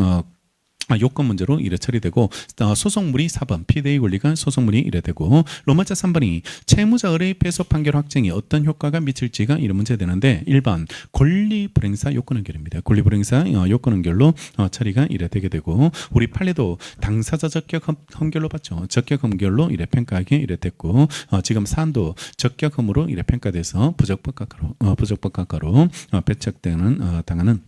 S1: 요건 문제로 이래 처리되고, 소송물이 4번 피대의 권리가 소송물이 이래 되고, 로마자 3번이 채무자 의뢰 패소 판결 확정이 어떤 효과가 미칠지가 이런 문제 되는데, 1번 권리 불행사 요건 연결입니다. 권리 불행사 요건 연결로 처리가 이래 되게 되고, 우리 판례도 당사자 적격 험결로 봤죠. 적격 험결로 이래 평가하게 이래 됐고, 지금 사안도 적격 험으로 이래 평가돼서 부적법각가로 배척되는 당하는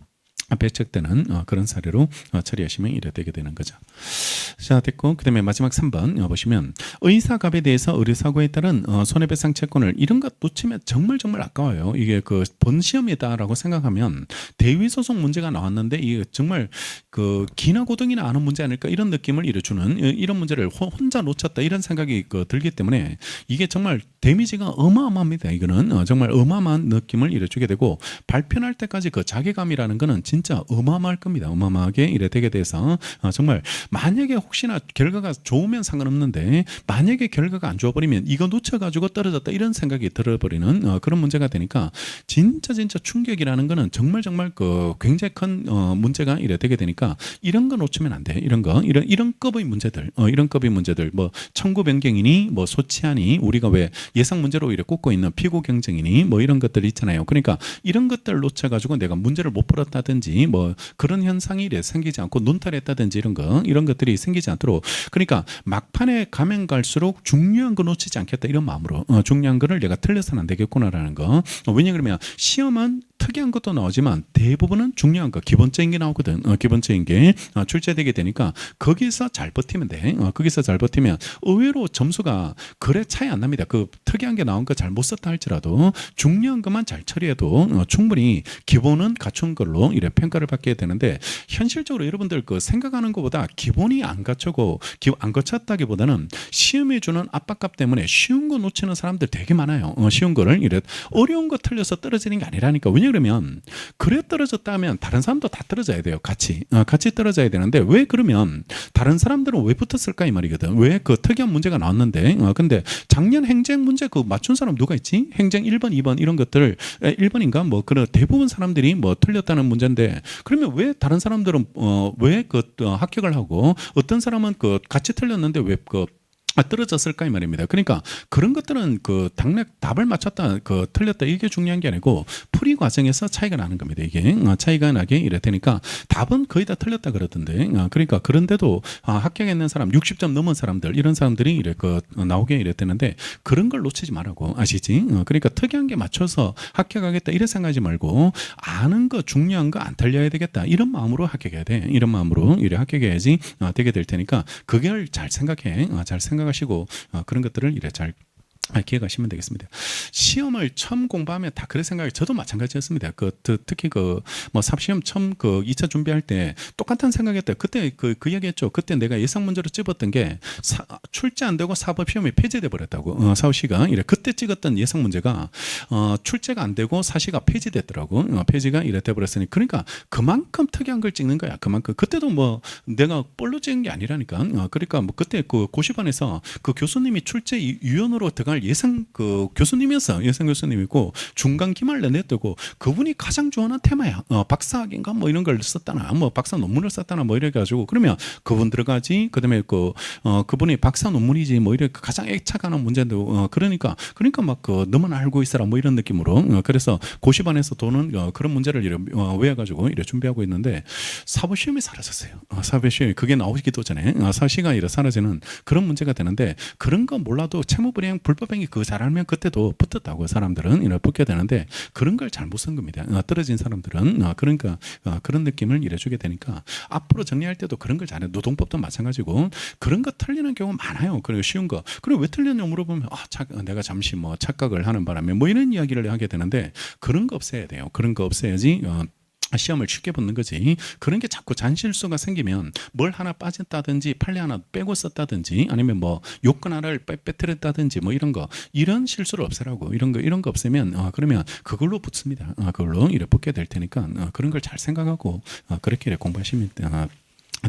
S1: 그런 사례로 처리하시면 이래 되게 되는 거죠. 자, 됐고, 그다음에 마지막 3번 보시면, 의사갑에 대해서 의료사고에 따른 손해배상 채권을 이런 것 놓치면 정말 아까워요. 이게 그 본시험이다라고 생각하면 대위소송 문제가 나왔는데 이게 정말 그 기나 고등이나 아는 문제 아닐까 이런 느낌을 주는 이런 문제를 혼자 놓쳤다 이런 생각이 들기 때문에 이게 정말 데미지가 어마어마합니다. 이거는 정말 어마어마한 느낌을 주게 되고, 발표할 때까지 그 자괴감이라는 거는 진짜 어마어마할 겁니다. 어마어마하게 이래 되게 돼서 정말 만약에 혹시나 결과가 좋으면 상관없는데, 만약에 결과가 안 좋아버리면 이거 놓쳐가지고 떨어졌다 이런 생각이 들어버리는 그런 문제가 되니까, 진짜 충격이라는 거는 정말 그 굉장히 큰 문제가 이래 되게 되니까, 이런 거 놓치면 안 돼. 이런 급의 문제들, 이런 급의 문제들, 뭐 청구 변경이니 뭐 소치하니, 우리가 왜 예상 문제로 이래 꼽고 있는 피고 경쟁이니 뭐 이런 것들 있잖아요. 그러니까 이런 것들 놓쳐가지고 내가 문제를 못 풀었다든지 뭐 그런 현상이 생기지 않고 눈탈했다든지 이런 것들이 생기지 않도록, 그러니까 막판에 가면 갈수록 중요한 거 놓치지 않겠다 이런 마음으로 중요한 거를 내가 틀려서는 안 되겠구나라는 거. 왜냐 그러면 시험은 특이한 것도 나오지만 대부분은 중요한 거, 기본적인 게 나오거든. 기본적인 게 출제되게 되니까 거기서 잘 버티면 돼. 거기서 잘 버티면 의외로 점수가 그래 차이 안 납니다. 그 특이한 게 나온 거 잘 못 썼다 할지라도 중요한 것만 잘 처리해도 충분히 기본은 갖춘 걸로 이래 평가를 받게 되는데, 현실적으로 여러분들 그 생각하는 것보다 기본이 안 갖추고 안 갖췄다기보다는 시험에 주는 압박감 때문에 쉬운 거 놓치는 사람들 되게 많아요. 쉬운 거를 이래 어려운 거 틀려서 떨어지는 게 아니라니까. 왜냐 그러면 그래 떨어졌다면 다른 사람도 다 떨어져야 돼요. 같이 떨어져야 되는데, 왜 그러면 다른 사람들은 왜 붙었을까 이 말이거든. 왜 그 특이한 문제가 나왔는데 근데 작년 행정 문제 그 맞춘 사람 누가 있지? 행정 1번 2번 이런 것들 1번인가 뭐 그런 대부분 사람들이 뭐 틀렸다는 문제인데, 그러면 왜 다른 사람들은 왜 그 합격을 하고 어떤 사람은 그 같이 틀렸는데 왜 그 떨어졌을까 이 말입니다. 그러니까 그런 것들은 그 당락 답을 맞췄다 틀렸다 이게 중요한 게 아니고 풀이 과정에서 차이가 나는 겁니다. 이게 차이가 나게 이래 되니까 답은 거의 다 틀렸다 그러던데, 그러니까 그런데도 합격했는 사람 60점 넘은 사람들 이런 사람들이 이래 나오게 이래 되는데, 그런 걸 놓치지 말라고 아시지? 그러니까 특이한 게 맞춰서 합격하겠다 이래 생각하지 말고, 아는 거 중요한 거 안 틀려야 되겠다 이런 마음으로 합격해야 돼. 이런 마음으로 이래 합격해야지 되게 될 테니까 그걸 잘 생각해. 잘 생각하시고 그런 것들을 이래 잘 기억하시면 되겠습니다. 시험을 처음 공부하면 다 그런 생각이, 저도 마찬가지였습니다. 특히 뭐 사시험 처음 2차 준비할 때 똑같은 생각했대. 그때 그 이야기했죠. 그때 내가 예상 문제로 찍었던 게 출제 안 되고 사법 시험이 폐지돼 버렸다고. 사시가 이래 그때 찍었던 예상 문제가 출제가 안 되고 사시가 폐지됐더라고. 폐지가 이래 돼 버렸으니, 그러니까 그만큼 특이한 걸 찍는 거야. 그만큼 그때도 뭐 내가 볼로 찍은 게 아니라니까. 그러니까 뭐 그때 그 고시반에서 그 교수님이 출제 위원으로 들어갈 예상 교수님이었어. 예상 교수님이고 중간 기말을 냈다고. 그분이 가장 좋아하는 테마야. 박사학인가 뭐 이런 걸 썼다나 뭐 박사 논문을 썼다나 뭐 이래 가지고, 그러면 그분 들어가지. 그다음에 그분이 박사 논문이지 뭐 이래 가장 애착하는 문제인데, 그러니까 막 너만 알고 있어라 뭐 이런 느낌으로. 그래서 고시반에서 도는 그런 문제를 이래 외워 가지고 이래 준비하고 있는데, 사법 시험이 사라졌어요. 사법 시험이 그게 나오기도 전에 사시가 이래 사라지는 그런 문제가 되는데, 그런 거 몰라도 채무불이행 불법행위 그거 잘 알면 그때도 붙었다고 사람들은 이래 붙게 되는데, 그런 걸 잘 못 쓴 겁니다. 떨어진 사람들은. 그러니까 그런 느낌을 이래 주게 되니까 앞으로 정리할 때도 그런 걸 잘해. 노동법도 마찬가지고 그런 거 틀리는 경우 많아요. 그리고 쉬운 거. 그리고 왜 틀렸냐고 물어보면 내가 잠시 뭐 착각을 하는 바람에 뭐 이런 이야기를 하게 되는데, 그런 거 없애야 돼요. 그런 거 없애야지 시험을 쉽게 붙는 거지. 그런 게 자꾸 잔실수가 생기면 뭘 하나 빠졌다든지 판례 하나 빼고 썼다든지 아니면 뭐 요건 하나를 빼뜨렸다든지 뭐 이런 실수를 없애라고 이런 거 없애면 그러면 그걸로 붙습니다. 그걸로 이래 붙게 될 테니까 그런 걸 잘 생각하고 그렇게 이래 공부하시면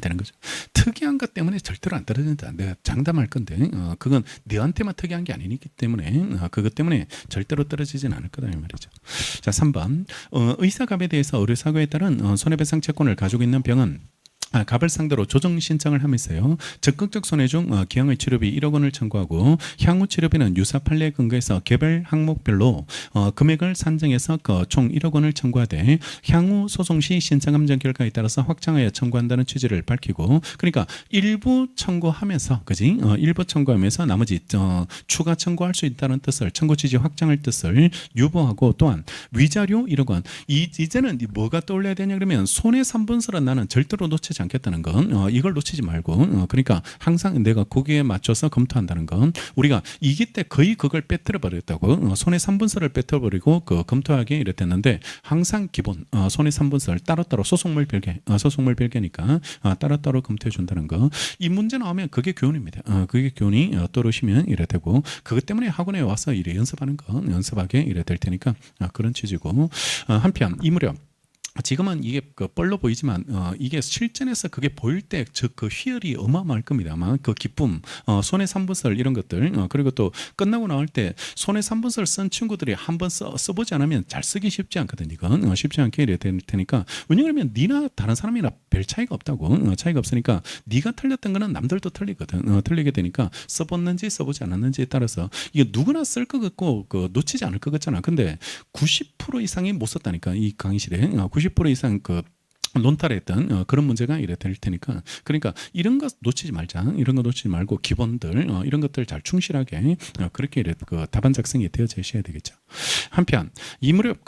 S1: 되는 거죠. 특이한 것 때문에 절대로 안 떨어진다. 내가 장담할 건데 그건 너한테만 특이한 게 아니기 때문에 그것 때문에 절대로 떨어지진 않을 거다 이 말이죠. 자, 3번 의사갑에 대해서 의료사고에 따른 손해배상 채권을 가지고 있는 병은 갑을 상대로 조정 신청을 하면서요. 적극적 손해 중 기형의 치료비 1억 원을 청구하고 향후 치료비는 유사 판례에 근거해서 개별 항목별로 금액을 산정해서 총 1억 원을 청구하되 향후 소송 시 신청 함정 결과에 따라서 확장하여 청구한다는 취지를 밝히고 그러니까 일부 청구하면서 그지? 일부 청구하면서 나머지 추가 청구할 수 있다는 뜻을 청구 취지 확장할 뜻을 유보하고 또한 위자료 1억 원 이제는 뭐가 떠올려야 되냐 그러면 손해삼분설은 나는 절대로 놓치지 않겠다는 건 이걸 놓치지 말고 그러니까 항상 내가 거기에 맞춰서 검토한다는 건 우리가 이기 때 거의 그걸 빼뜨려 버렸다고 손해삼분설을 빼뜨려 버리고 검토하기 이랬댔는데 항상 기본 손해삼분설 따로따로 소송물 별개니까 따로따로 검토해 준다는 거 이 문제 나오면 그게 교훈입니다. 그게 교훈이 떨어지면 이래 되고 그것 때문에 학원에 와서 이래 연습하는 거 연습하게 이래 될 테니까 그런 취지고 한편 이 무렵 지금은 이게 뻘로 보이지만 이게 실전에서 그게 보일 때 그 희열이 어마어마할 겁니다. 아마 그 기쁨, 손해삼분설 이런 것들 그리고 또 끝나고 나올 때 손해삼분설 쓴 친구들이 한번 써보지 않으면 잘 쓰기 쉽지 않거든요. 이건 쉽지 않게 이래 될 테니까 왜냐하면 니나 다른 사람이나 별 차이가 없다고 차이가 없으니까 네가 틀렸던 거는 남들도 틀리거든. 틀리게 되니까 써봤는지 써보지 않았는지에 따라서 이게 누구나 쓸 것 같고 놓치지 않을 것 같잖아. 근데 90% 이상이 못 썼다니까 이 강의실에 90% 이상 논탈했던 그런 문제가 이래 될 테니까 그러니까 이런 거 놓치지 말자 이런 거 놓치지 말고 기본들 이런 것들 잘 충실하게 그렇게 이래 답안 작성이 되어져 있어야 되겠죠. 한편 이 무렵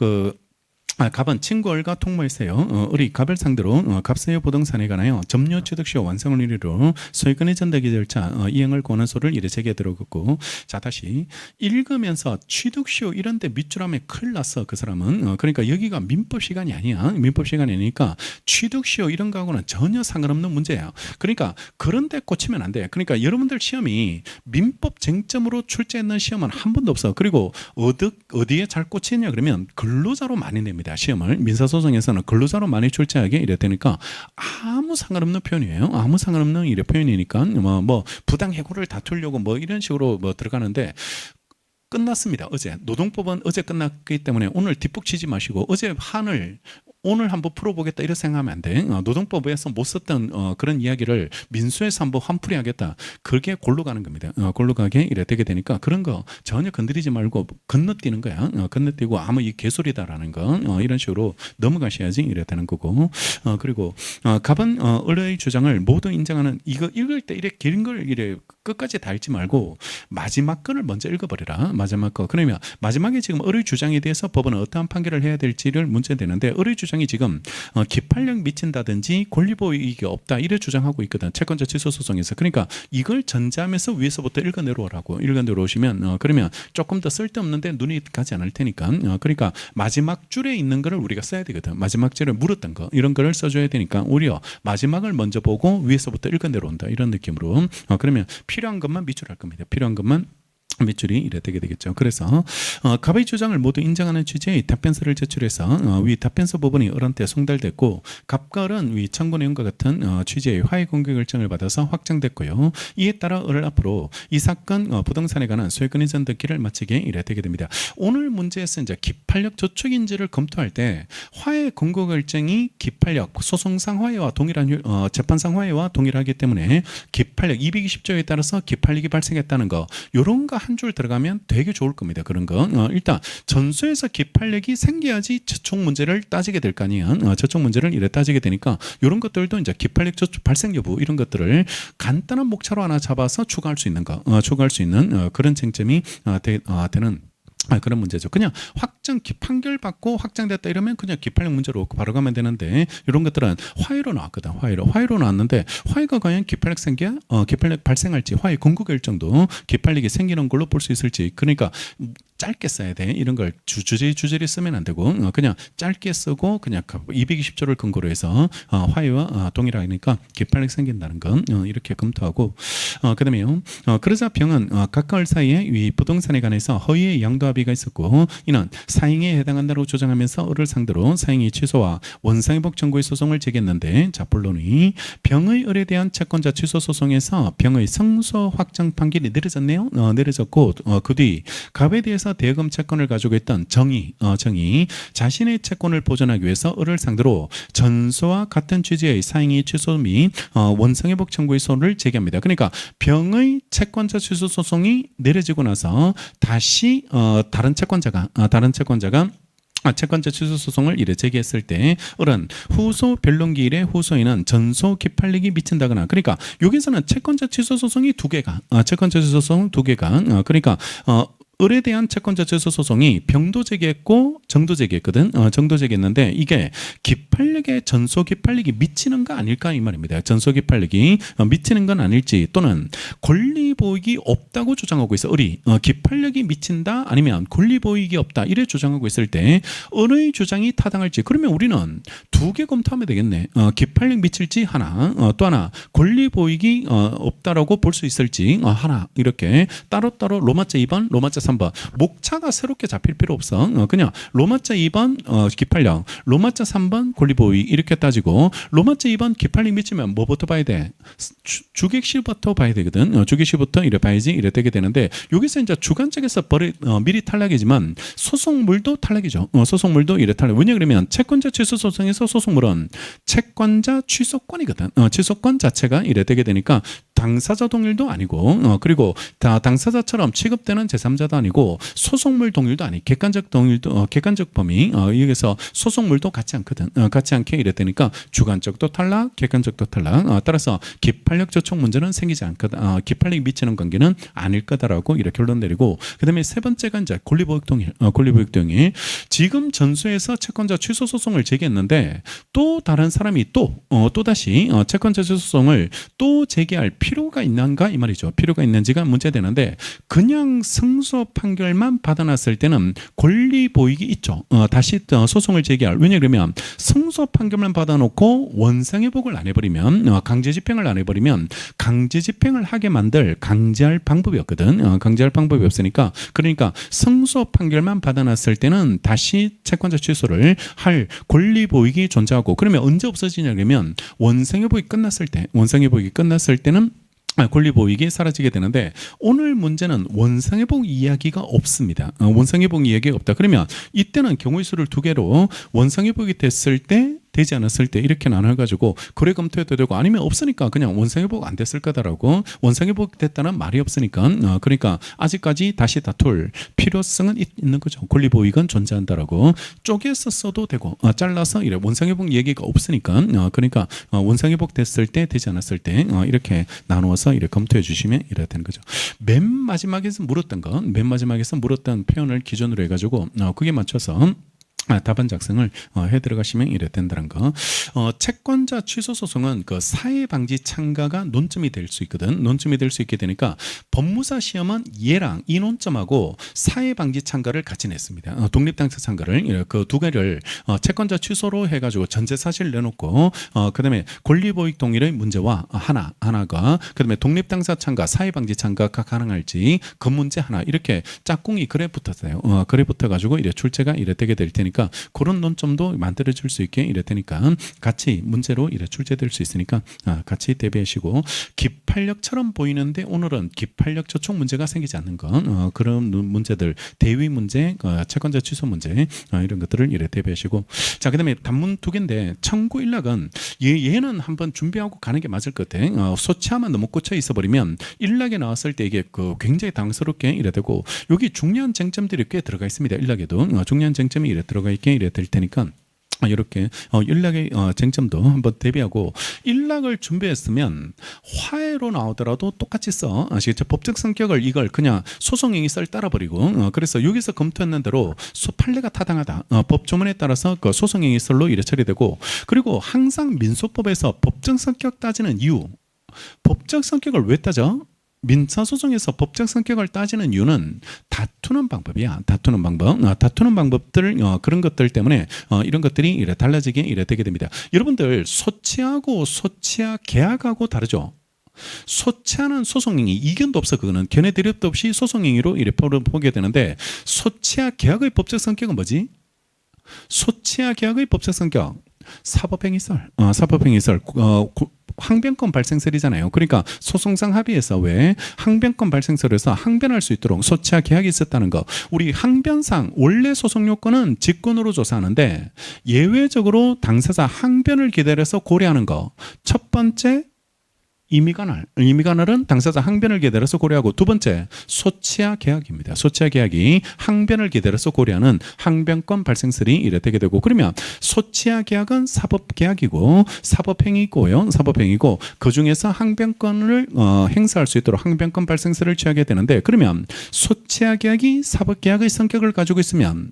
S1: 갑은 친구 을과 통모했어요. 우리 갑을 상대로 갑세요 부동산에 관하여 점유 취득시효 완성을 이르러 소유권의 전대기 절차 이행을 권한소를 이래 제기해 들어갔고 자 다시 읽으면서 취득시효 이런 데 밑줄하면 큰일 났어 그 사람은 그러니까 여기가 민법 시간이 아니야 민법 시간이 아니니까 취득시효 이런 거하고는 전혀 상관없는 문제야. 그러니까 그런 데 꽂히면 안 돼. 그러니까 여러분들 시험이 민법 쟁점으로 출제했는 시험은 한 번도 없어. 그리고 어디에 잘 꽂히냐 그러면 근로자로 많이 냅니다. 시험을 민사소송에서는 근로자로 많이 출제하게 이래 되니까 아무 상관없는 표현이에요. 아무 상관없는 이래 표현이니까 뭐 부당해고를 다투려고 뭐 이런 식으로 뭐 들어가는데 끝났습니다. 어제 노동법은 어제 끝났기 때문에 오늘 뒷북 치지 마시고 어제 한을 오늘 한번 풀어보겠다 이렇게 생각하면 안 돼. 노동법에서 못 썼던 그런 이야기를 민수에서 한번 환풀이 하겠다. 그게 골로 가는 겁니다. 골로 가게 이래 되게 되니까 그런 거 전혀 건드리지 말고 건너뛰는 거야. 건너뛰고 아무 이 개소리다라는 거 이런 식으로 넘어가셔야지 이래 되는 거고 그리고 갑은 을의 주장을 모두 인정하는 이거 읽을 때 이래 긴 걸 이래 끝까지 다 읽지 말고 마지막 거를 먼저 읽어버리라. 마지막 거. 그러면 마지막에 지금 을의 주장에 대해서 법원은 어떠한 판결을 해야 될지를 문제되는데 을의 주장이 지금 기판령 미친다든지 권리보호 이익이 없다 이래 주장하고 있거든. 채권자 취소소송에서. 그러니까 이걸 전제하면서 위에서부터 읽어내려오라고. 읽어내려오시면 그러면 조금 더 쓸데없는데 눈이 가지 않을 테니까 그러니까 마지막 줄에 있는 거를 우리가 써야 되거든. 마지막 줄에 물었던 거 이런 거를 써줘야 되니까 오히려 마지막을 먼저 보고 위에서부터 읽어내려온다 이런 느낌으로 그러면 필요한 것만 밑줄할 겁니다. 필요한 것만 밑줄이 이래 되게 되겠죠. 그래서 갑의 주장을 모두 인정하는 취지의 답변서를 제출해서 위 답변서 부분이 을한테 송달됐고 갑과 을은 위 청구 내용과 같은 취지의 화해 공개 결정을 받아서 확정됐고요. 이에 따라 을을 앞으로 이 사건 부동산에 관한 소유권 이전 등기를 마치게 이래 되게 됩니다. 오늘 문제에서 이제 기판력 저촉인지를 검토할 때 화해 공개 결정이 기판력 소송상 화해와 동일한 재판상 화해와 동일하기 때문에 기판력 220조에 따라서 기판력이 발생했다는 거 이런 거 한 줄 들어가면 되게 좋을 겁니다. 그런 거 일단 전수에서 기판력이 생겨야지 저촉 문제를 따지게 될 거 아니에요. 저촉 문제를 이래 따지게 되니까 이런 것들도 이제 기판력 저촉 발생 여부 이런 것들을 간단한 목차로 하나 잡아서 추가할 수 있는 거 추가할 수 있는 그런 쟁점이 되는 그런 문제죠. 그냥 판결 받고 확정됐다 이러면 그냥 기판력 문제로 바로 가면 되는데 이런 것들은 화해로 나왔거든. 화해로 나왔는데 화해가 과연 기판력 기판력 발생할지 화해 공고 결정도 기판력이 생기는 걸로 볼 수 있을지 그러니까 짧게 써야 돼. 이런 걸 주저리 쓰면 안 되고 그냥 짧게 쓰고 그냥 220조를 근거로 해서 화해와 동일하니까 기판력이 생긴다는 건 이렇게 검토하고 그다음에요. 그러자 병은 가까울 사이에 이 부동산에 관해서 허위의 양도합의가 있었고 이는 사행에 해당한다고 주장하면서 을을 상대로 사행의 취소와 원상회복 청구의 소송을 제기했는데 자 본론이 병의 을에 대한 채권자 취소 소송에서 병의 승소 확정 판결이 내려졌네요. 내려졌고 그 뒤 갑에 대해서 대금 채권을 가지고 있던 정이 자신의 채권을 보존하기 위해서 을을 상대로 전소와 같은 취지의 사행의 취소 및 원상회복 청구의 소를 제기합니다. 그러니까 병의 채권자 취소 소송이 내려지고 나서 다시 다른 채권자가 채권자 취소 소송을 이래 제기했을 때 을은 후소 변론기일에 후소인은 전소 기판력이 미친다거나 그러니까 여기서는 채권자 취소 소송이 두 개가 그러니까 을에 대한 채권자 취소 소송이 병도 제기했고 정도 제기했거든. 정도 제기했는데 이게 기판력에 전소 기판력이 미치는가 아닐까 이 말입니다. 전소 기판력이 미치는 건 아닐지 또는 권리 보익이 없다고 주장하고 있어. 을이 기판력이 미친다 아니면 권리 보익이 없다 이래 주장하고 있을 때 을의 주장이 타당할지 그러면 우리는 두 개 검토하면 되겠네. 기판력 미칠지 하나 또 하나 권리 보익이 없다라고 볼 수 있을지 하나 이렇게 따로따로 로마자 2번 로마자 3번 목차가 새롭게 잡힐 필요 없어. 그냥 로마자 2번 기판력 로마자 3번 권리보익 이렇게 따지고 로마자 2번 기판력 미치면 뭐부터 봐야 돼? 주객시부터 봐야 되거든. 주객시부터 이래 봐야지 이래 되게 되는데 여기서 이제 주관적에서 미리 탈락이지만 소송물도 탈락이죠. 소송물도 이래 탈락. 왜냐 그러면 채권자 취소 소송에서 소송물은 채권자 취소권이거든. 취소권 자체가 이래 되게 되니까 당사자 동일도 아니고 그리고 당사자처럼 취급되는 제3자도 아니고 소송물 동일도 아니 객관적 동일도 객관적 범위 여기서 소송물도 같지 않거든. 같지 않게 이랬다니까 주관적도 탈락 객관적도 탈락 따라서 기판력 저촉 문제는 생기지 않거든. 기판력이 미치는 관계는 아닐 거다라고 이렇게 결론 내리고 그다음에 세 번째가 이제 권리보익 동일 권리보익 동일 지금 전수에서 채권자 취소 소송을 제기했는데 또 다른 사람이 또다시 채권자 취소 소송을 또 제기할 필요가 있는가 이 말이죠. 필요가 있는지가 문제되는데 그냥 승소 판결만 받아놨을 때는 권리 보익이 있죠. 다시 소송을 제기할 왜냐하면 승소 판결만 받아놓고 원상회복을 안 해버리면 강제 집행을 안 해버리면 강제 집행을 하게 만들 강제할 방법이 없거든. 강제할 방법이 없으니까 그러니까 승소 판결만 받아놨을 때는 다시 채권자 취소를 할 권리 보익이 존재하고 그러면 언제 없어지냐 그러면 원상회복이 끝났을 때는 권리보익이 사라지게 되는데 오늘 문제는 원상회복 이야기가 없습니다. 원상회복 이야기가 없다. 그러면 이때는 경우의 수를 두 개로 원상회복이 됐을 때 되지 않았을 때 이렇게 나눠가지고 그래 검토해도 되고 아니면 없으니까 그냥 원상회복 안 됐을 거다라고 원상회복 됐다는 말이 없으니까 그러니까 아직까지 다시 다툴 필요성은 있는 거죠. 권리보익은 존재한다라고 쪼개서 써도 되고 잘라서 이래 원상회복 얘기가 없으니까 그러니까 원상회복 됐을 때 되지 않았을 때 이렇게 나누어서 이렇게 검토해 주시면 이래야 되는 거죠. 맨 마지막에서 물었던 표현을 기준으로 해가지고 그게 맞춰서 답안 작성을 해 들어가시면 이래 된다는 거. 채권자 취소 소송은 그 사회 방지 참가가 논점이 될 수 있거든. 논점이 될 수 있게 되니까 법무사 시험은 얘랑 이 논점하고 사회 방지 참가를 같이 냈습니다. 독립당사 참가를 그 두 개를 채권자 취소로 해가지고 전제 사실 내놓고 그다음에 권리보익 동일의 문제와 하나가 그다음에 독립당사 참가 사회 방지 참가가 가능할지 그 문제 하나 이렇게 짝꿍이 그래 붙었어요. 그래 붙어가지고 이래 출제가 이래 되게 될 테니까. 그런 논점도 만들어질 수 있게 이래 되니까 같이 문제로 이래 출제될 수 있으니까 같이 대비하시고 기판력처럼 보이는데 오늘은 기판력 저촉 문제가 생기지 않는 건 그런 문제들 대위 문제 채권자 취소 문제 이런 것들을 이래 대비하시고 자 그다음에 단문 두 개인데 청구 일락은 얘는 한번 준비하고 가는 게 맞을 것 같아. 소치하면 너무 꽂혀 있어버리면 일락에 나왔을 때 이게 굉장히 당스럽게 이래 되고 여기 중요한 쟁점들이 꽤 들어가 있습니다. 일락에도 중요한 쟁점이 이래 들어가 있게 이래 될 테니까 이렇게 일락의 쟁점도 한번 대비하고 일락을 준비했으면 화해로 나오더라도 똑같이 써. 아시겠죠? 법적 성격을 이걸 그냥 소송행위 썰 따라버리고 그래서 여기서 검토했는 대로 판례가 타당하다. 법조문에 따라서 그 소송행위 썰로 이래 처리되고 그리고 항상 민소법에서 법적 성격 따지는 이유 법적 성격을 왜 따져? 민사소송에서 법적 성격을 따지는 이유는 다투는 방법이야. 다투는 방법. 다투는 방법들 그런 것들 때문에 이런 것들이 이래 달라지게 이래 되게 됩니다. 여러분들 소치하고 소치하 계약하고 다르죠. 소치하는 소송행위 이견도 없어. 그거는 견해 대립도 없이 소송행위로 이래 보게 되는데 소치하 계약의 법적 성격은 뭐지? 소치하 계약의 법적 성격 사법행위설, 사법행위설, 항변권 발생설이잖아요. 그러니까 소송상 합의에서 왜 항변권 발생설에서 항변할 수 있도록 소치하 계약이 있었다는 거. 우리 항변상 원래 소송 요건은 직권으로 조사하는데 예외적으로 당사자 항변을 기다려서 고려하는 거. 첫 번째 임의관할은 당사자 항변을 기다려서 고려하고 두 번째 소치하 계약입니다. 소치하 계약이 항변을 기다려서 고려하는 항변권 발생설이 이래 되게 되고 그러면 소치하 계약은 사법계약이고 사법행위고요. 사법행위고 그중에서 항변권을 행사할 수 있도록 항변권 발생설을 취하게 되는데 그러면 소치하 계약이 사법계약의 성격을 가지고 있으면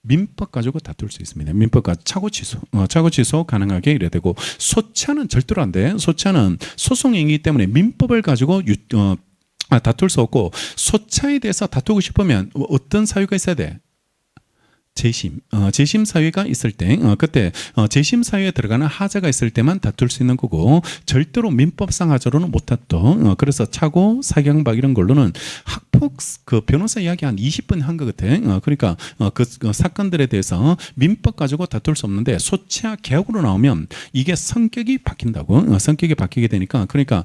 S1: 민법 가지고 다툴 수 있습니다. 민법과 차고 취소 가능하게 이래 되고 소치하는 절대로 안 돼. 소치하는 소송행위이기 때문에 민법을 가지고 다툴 수 없고 소치하에 대해서 다투고 싶으면 어떤 사유가 있어야 돼? 재심 사유가 있을 때 그때 재심 사유에 들어가는 하자가 있을 때만 다툴 수 있는 거고 절대로 민법상 하자로는 못 다투. 그래서 차고 사경박 이런 걸로는 학폭 그 변호사 이야기 한 20분 한 것 같아. 그러니까 그 사건들에 대해서 민법 가지고 다툴 수 없는데 소치하 계약으로 나오면 이게 성격이 바뀐다고. 성격이 바뀌게 되니까 그러니까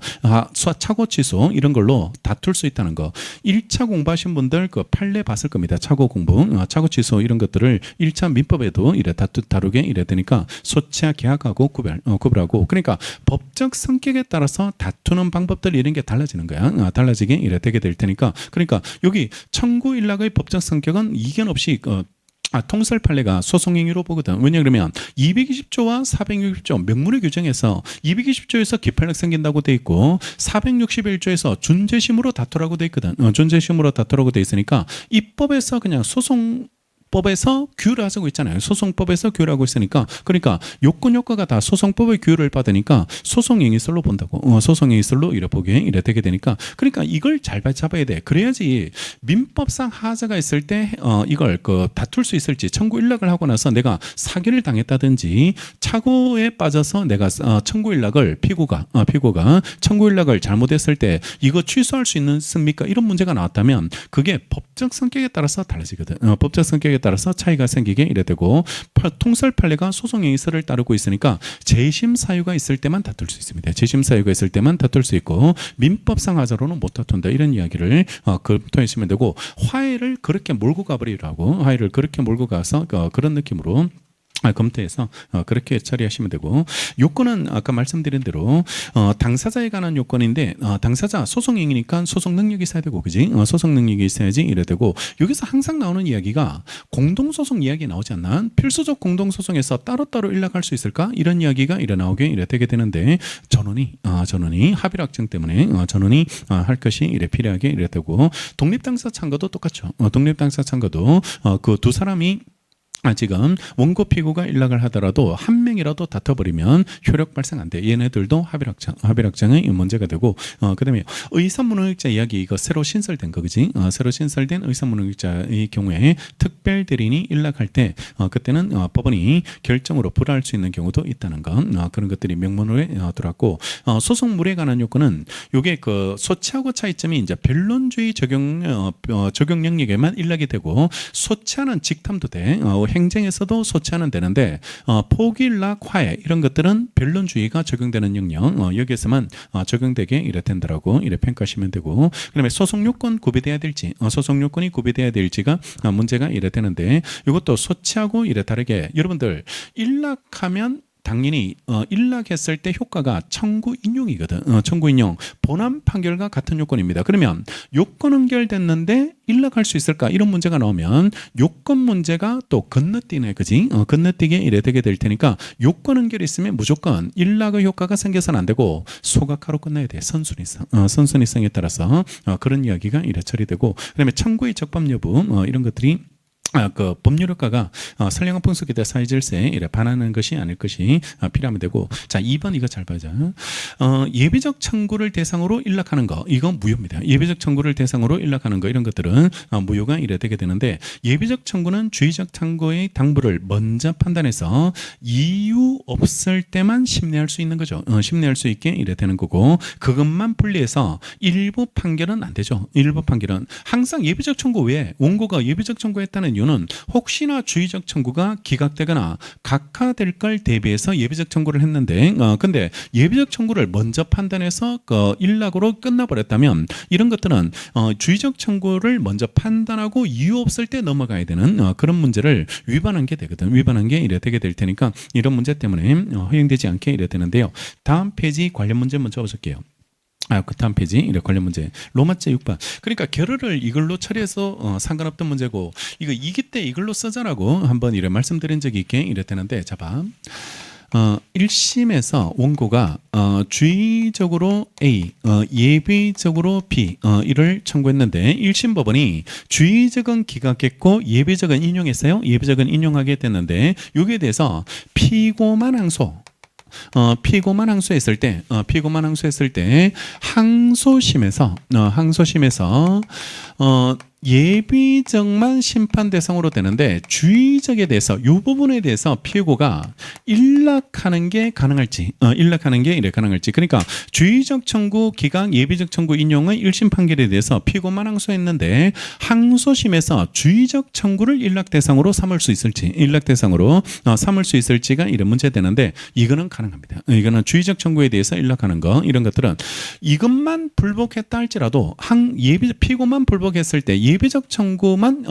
S1: 차고 취소 이런 걸로 다툴 수 있다는 거. 1차 공부하신 분들 그 판례 봤을 겁니다. 차고 공부, 차고 취소 이런 것들 1차 민법에도 이래 다루게 이래 되니까 소치하 계약하고 구별하고 그러니까 법적 성격에 따라서 다투는 방법들 이런 게 달라지는 거야. 달라지게 이래 되게 될 테니까 그러니까 여기 청구 일락의 법적 성격은 이견 없이 통설 판례가 소송행위로 보거든. 왜냐 그러면 220조와 460조 명문의 규정에서 220조에서 기판력 생긴다고 돼 있고 461조에서 준재심으로 다투라고 돼 있거든. 준재심으로 다투라고 돼 있으니까 입법에서 그냥 법에서 규율을 하고 있잖아요. 소송법에서 규율을 하고 있으니까 그러니까 요건 효과가 다 소송법의 규율을 받으니까 소송행위설로 본다고. 소송행위설로 이래 보게 이래 되게 되니까 그러니까 이걸 잘 잡아야 돼. 그래야지 민법상 하자가 있을 때 이걸 다툴 수 있을지 청구 일락을 하고 나서 내가 사기를 당했다든지 착오에 빠져서 내가 청구 일락을 피고가 청구 일락을 잘못했을 때 이거 취소할 수 있습니까? 이런 문제가 나왔다면 그게 법적 성격에 따라서 달라지거든. 법적 성격에 따라서 차이가 생기게 이래 되고 통설 판례가 소송행위설을 따르고 있으니까 재심 사유가 있을 때만 다툴 수 있습니다. 재심 사유가 있을 때만 다툴 수 있고 민법상 하자로는 못 다툰다 이런 이야기를 검토하시면 되고 화해를 그렇게 몰고 가버리라고 화해를 그렇게 몰고 가서 그런 느낌으로 검토해서 그렇게 처리하시면 되고 요건은 아까 말씀드린 대로 당사자에 관한 요건인데 당사자 소송행위니까 소송 능력이 있어야 되고 그지? 소송 능력이 있어야지 이래 되고 여기서 항상 나오는 이야기가 공동소송 이야기 나오지 않나? 필수적 공동소송에서 따로따로 일락할 수 있을까? 이런 이야기가 이래 나오게 이래 되게 되는데 전원이 합의를 확정 때문에 전원이 할 것이 이래 필요하게 이래 되고 독립당사 참고도 똑같죠. 독립당사 참고도 그 두 사람이 지금 원고 피고가 일락을 하더라도 한 명이라도 다퉈버리면 효력 발생 안 돼. 얘네들도 합의락장의 문제가 되고 그다음에 의사무능력자 이야기 이거 새로 신설된 거 그지? 새로 신설된 의사무능력자의 경우에 특별대리인이 일락할 때 그때는 법원이 결정으로 불허할 수 있는 경우도 있다는 거 그런 것들이 명문으로 들어왔고 소송물에 관한 요건은 요게 그 소치하고 차이점이 이제 변론주의 적용 영역에만 일락이 되고 소치하는 직탐도 돼. 행정에서도 소치하는 되는데 포기일락 화해 이런 것들은 변론주의가 적용되는 영역 여기에서만 적용되게 이래 된다라고 이래 평가하시면 되고 그다음에 소송요건 구비돼야 될지 소송요건이 구비돼야 될지가 문제가 이래 되는데 이것도 소치하고 이래 다르게 여러분들 일락하면 당연히 일락했을 때 효과가 청구 인용이거든. 청구 인용 본안 판결과 같은 요건입니다. 그러면 요건 응결됐는데 일락할 수 있을까? 이런 문제가 나오면 요건 문제가 또 건너뛰네, 그지? 건너뛰게 이래 되게 될 테니까 요건 응결이 있으면 무조건 일락의 효과가 생겨서는 안 되고 소각하로 끝나야 돼. 선순위성, 선순위성에 따라서 그런 이야기가 이래 처리되고 그다음에 청구의 적법 여부 이런 것들이 그 법률효과가 선량한 풍속에 사회질서에 이래 반하는 것이 아닐 것이 필요하면 되고, 자 2번 이거 잘 봐자. 예비적 청구를 대상으로 일락하는 거, 이건 무효입니다. 예비적 청구를 대상으로 일락하는 거, 이런 것들은 무효가 이래 되게 되는데, 예비적 청구는 주의적 청구의 당부를 먼저 판단해서 이유 없을 때만 심리할 수 있는 거죠. 심리할 수 있게 이래 되는 거고, 그것만 분리해서 일부 판결은 안 되죠. 일부 판결은 항상 예비적 청구 외에 원고가 예비적 청구했다는 이유는 혹시나 주의적 청구가 기각되거나 각하될 걸 대비해서 예비적 청구를 했는데, 근데 예비적 청구를 먼저 판단해서 일락으로 끝나버렸다면, 이런 것들은 주의적 청구를 먼저 판단하고 이유 없을 때 넘어가야 되는 그런 문제를 위반한 게 되거든. 위반한 게 이래 되게 될 테니까 이런 문제 때문에 허용되지 않게 이래 되는데요. 다음 페이지 관련 문제 먼저 보실게요. 그 다음 페이지 이래 관련 문제 로마자 6번. 그러니까 결의를 이걸로 처리해서 상관없던 문제고, 이거 이기 때 이걸로 쓰자라고 한번 이래 말씀드린 적이 있게 이래 되는데, 자 봐. 1심에서 원고가 주의적으로 A, 예비적으로 B 이를 청구했는데, 1심 법원이 주의적은 기각했고 예비적은 인용했어요. 예비적은 인용하게 됐는데, 여기에 대해서 피고만 항소, 피고만 항소했을 때, 항소심에서 예비적만 심판 대상으로 되는데, 주의적에 대해서 이 부분에 대해서 피고가 일락하는 게 가능할지, 일락하는 게 이래 가능할지. 그러니까 주의적 청구 기각, 예비적 청구 인용의 1심 판결에 대해서 피고만 항소했는데, 항소심에서 주의적 청구를 일락 대상으로 삼을 수 있을지, 일락 대상으로 삼을 수 있을지가 이런 문제 되는데, 이거는 가능합니다. 이거는 주의적 청구에 대해서 일락하는 거, 이런 것들은 이것만 불복했다 할지라도 피고만 불복했을 때 예비적 청구만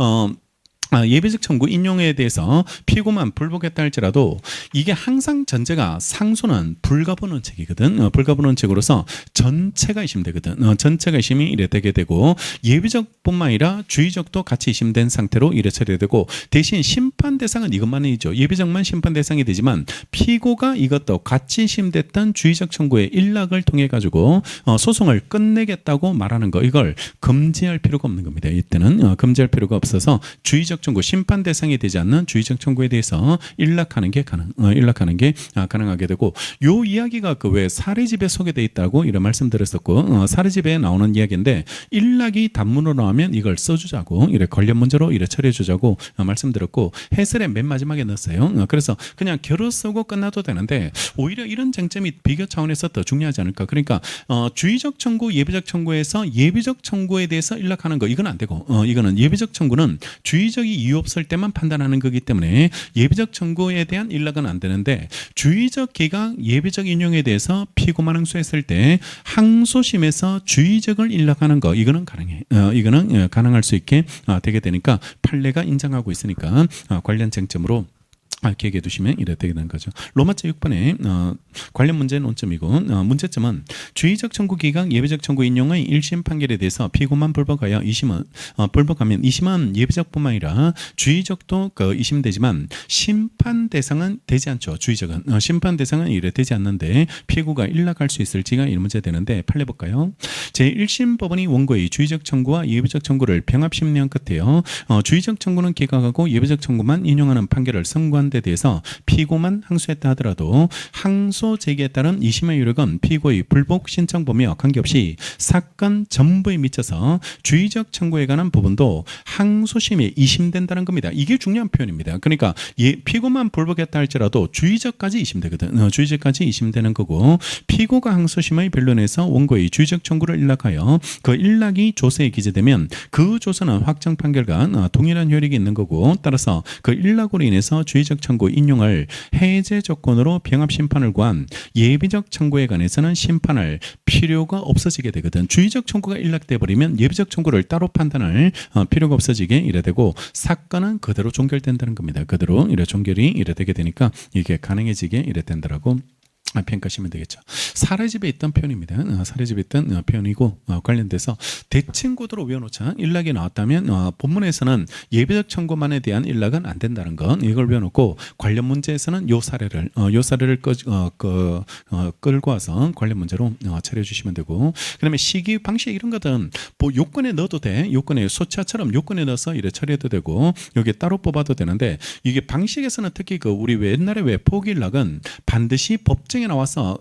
S1: 예비적 청구 인용에 대해서 피고만 불복했다 할지라도, 이게 항상 전제가 상소는 불가분원책이거든. 불가분원책으로서 전체가 의심되거든. 전체가 의심이 이래 되게 되고, 예비적뿐만 아니라 주의적도 같이 의심된 상태로 이래 처리되고, 대신 심판 대상은 이것만이죠. 예비적만 심판 대상이 되지만 피고가 이것도 같이 의심됐던 주의적 청구의 일락을 통해 가지고 소송을 끝내겠다고 말하는 거, 이걸 금지할 필요가 없는 겁니다. 이때는 금지할 필요가 없어서 주의적 청구, 심판 대상이 되지 않는 주의적 청구에 대해서 일락하는 게 가능하게 되고, 요 이야기가 그 왜 사례집에 소개돼 있다고 이런 말씀드렸었고, 사례집에 나오는 이야기인데, 일락이 단문으로 나오면 이걸 써주자고, 이래 관련 문제로 이래 처리해 주자고 말씀드렸고, 해설에 맨 마지막에 넣었어요. 그래서 그냥 결어 쓰고 끝나도 되는데, 오히려 이런 쟁점이 비교 차원에서 더 중요하지 않을까. 그러니까 주의적 청구, 예비적 청구에서 예비적 청구에 대해서 일락하는 거, 이건 안 되고, 이거는 예비적 청구는 주의적이 이유 없을 때만 판단하는 거기 때문에 예비적 청구에 대한 일락은 안 되는데, 주의적 기각, 예비적 인용에 대해서 피고만 항소했을 때 항소심에서 주의적을 일락하는 거, 이거는 가능해. 이거는 가능할 수 있게 되게 되니까 판례가 인정하고 있으니까 관련 쟁점으로 기억해 두시면 이래 되게 되는 거죠. 로마자 6번에 관련 문제 논점이고, 문제점은 주의적 청구 기각, 예비적 청구 인용의 1심 판결에 대해서 피고만 불복하여 2심은 불복하면 2심은 예비적뿐만 아니라 주의적도 의심되지만 심판 대상은 되지 않죠. 주의적은 심판 대상은 이래 되지 않는데 피고가 일락할 수 있을지가 이 문제 되는데, 판례 볼까요? 제1심 법원이 원고의 주의적 청구와 예비적 청구를 병합 심리한 끝에요. 주의적 청구는 기각하고 예비적 청구만 인용하는 판결을 선고한 데 대해서 피고만 항소했다 하더라도, 항소 제기에 따른 2심의 유력은 피고의 불복 신청범위와 관계없이 사건 전부에 미쳐서 주의적 청구에 관한 부분도 항소심에 이심된다는 겁니다. 이게 중요한 표현입니다. 그러니까 피고만 불복했다 할지라도 주의적까지 이심되거든. 주의적까지 이심되는 거고, 피고가 항소심의 변론에서 원고의 주의적 청구를 일락하여 그 일락이 조서에 기재되면 그 조서는 확정 판결과 동일한 효력이 있는 거고, 따라서 그 일락으로 인해서 주의적 청구 인용을 해제 조건으로 병합 심판을 구한 예비적 청구에 관해서는 심판할 필요가 없어지게 되거든. 주의적 청구가 일락돼 버리면 예비적 청구를 따로 판단할 필요가 없어지게 이래 되고, 사건은 그대로 종결된다는 겁니다. 그대로 이래 종결이 이래 되게 되니까 이게 가능해지게 이래 된다라고 평가하시면 되겠죠. 사례집에 있던 표현입니다. 사례집에 있던 표현이고 관련돼서 대칭 구도로 외워놓자 일락이 나왔다면 본문에서는 예비적 청구만에 대한 일락은 안 된다는 건 이걸 외워놓고 관련 문제에서는 요 사례를 끌고 와서 관련 문제로 처리해 주시면 되고 그다음에 시기 방식 이런 것은 뭐 요건에 넣어도 돼. 요건에 소차처럼 요건에 넣어서 이래 처리해도 되고 여기 따로 뽑아도 되는데 이게 방식에서는 특히 우리 옛날에 왜 포기일락은 반드시 법정 나와서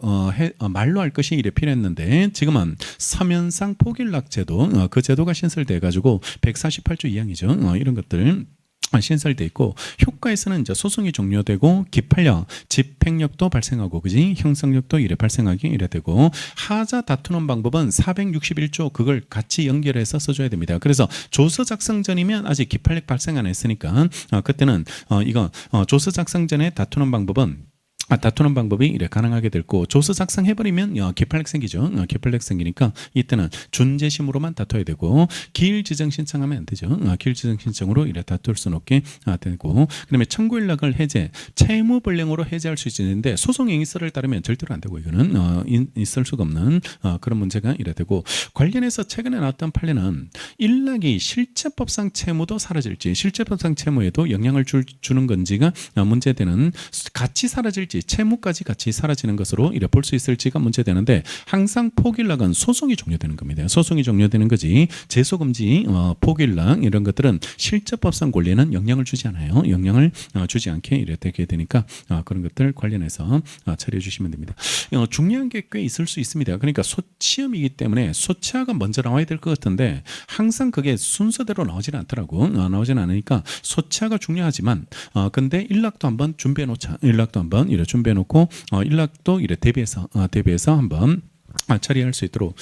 S1: 말로 할 것이 이래 필요했는데 지금은 서면상 포기일락 제도 그 제도가 신설돼 가지고 148조 2항이죠. 이런 것들 신설돼 있고 효과에서는 이제 소송이 종료되고 기판력, 집행력도 발생하고 그지 형성력도 이래 발생하기 이래 되고 하자 다투는 방법은 461조 그걸 같이 연결해서 써줘야 됩니다. 그래서 조서 작성 전이면 아직 기판력 발생 안 했으니까 그때는 이거 조서 작성 전에 다투는 방법이 이래 가능하게 되고 조서 작성해버리면 기판력 생기죠. 기판력 생기니까 이때는 준재심으로만 다퉈야 되고 기일 지정 신청하면 안 되죠. 기일 지정 신청으로 이래 다툴 수는 없게 되고 그다음에 청구일락을 해제, 채무불량으로 해제할 수 있는데 소송 행위서를 따르면 절대로 안 되고 이거는 있을 수가 없는 그런 문제가 이래 되고 관련해서 최근에 나왔던 판례는 일락이 실제법상 채무도 사라질지 실제법상 채무에도 영향을 주는 건지가 문제되는 같이 사라질지 채무까지 같이 사라지는 것으로 이래 볼 수 있을지가 문제되는데 항상 포기일락은 소송이 종료되는 겁니다. 소송이 종료되는 거지 제소금지 포기일락 이런 것들은 실제법상 권리에는 영향을 주지 않아요. 영향을 주지 않게 이래 되게 되니까 그런 것들 관련해서 처리해 주시면 됩니다. 중요한 게 꽤 있을 수 있습니다. 그러니까 소치험이기 때문에 소치하가 먼저 나와야 될 것 같은데 항상 그게 순서대로 나오지는 않더라고. 나오지는 않으니까 소치하가 중요하지만 근데 일락도 한번 준비해 놓자. 일락도 한번 이래 준비해 놓고 일락도 이래 대비해서 한번 처리할 수 있도록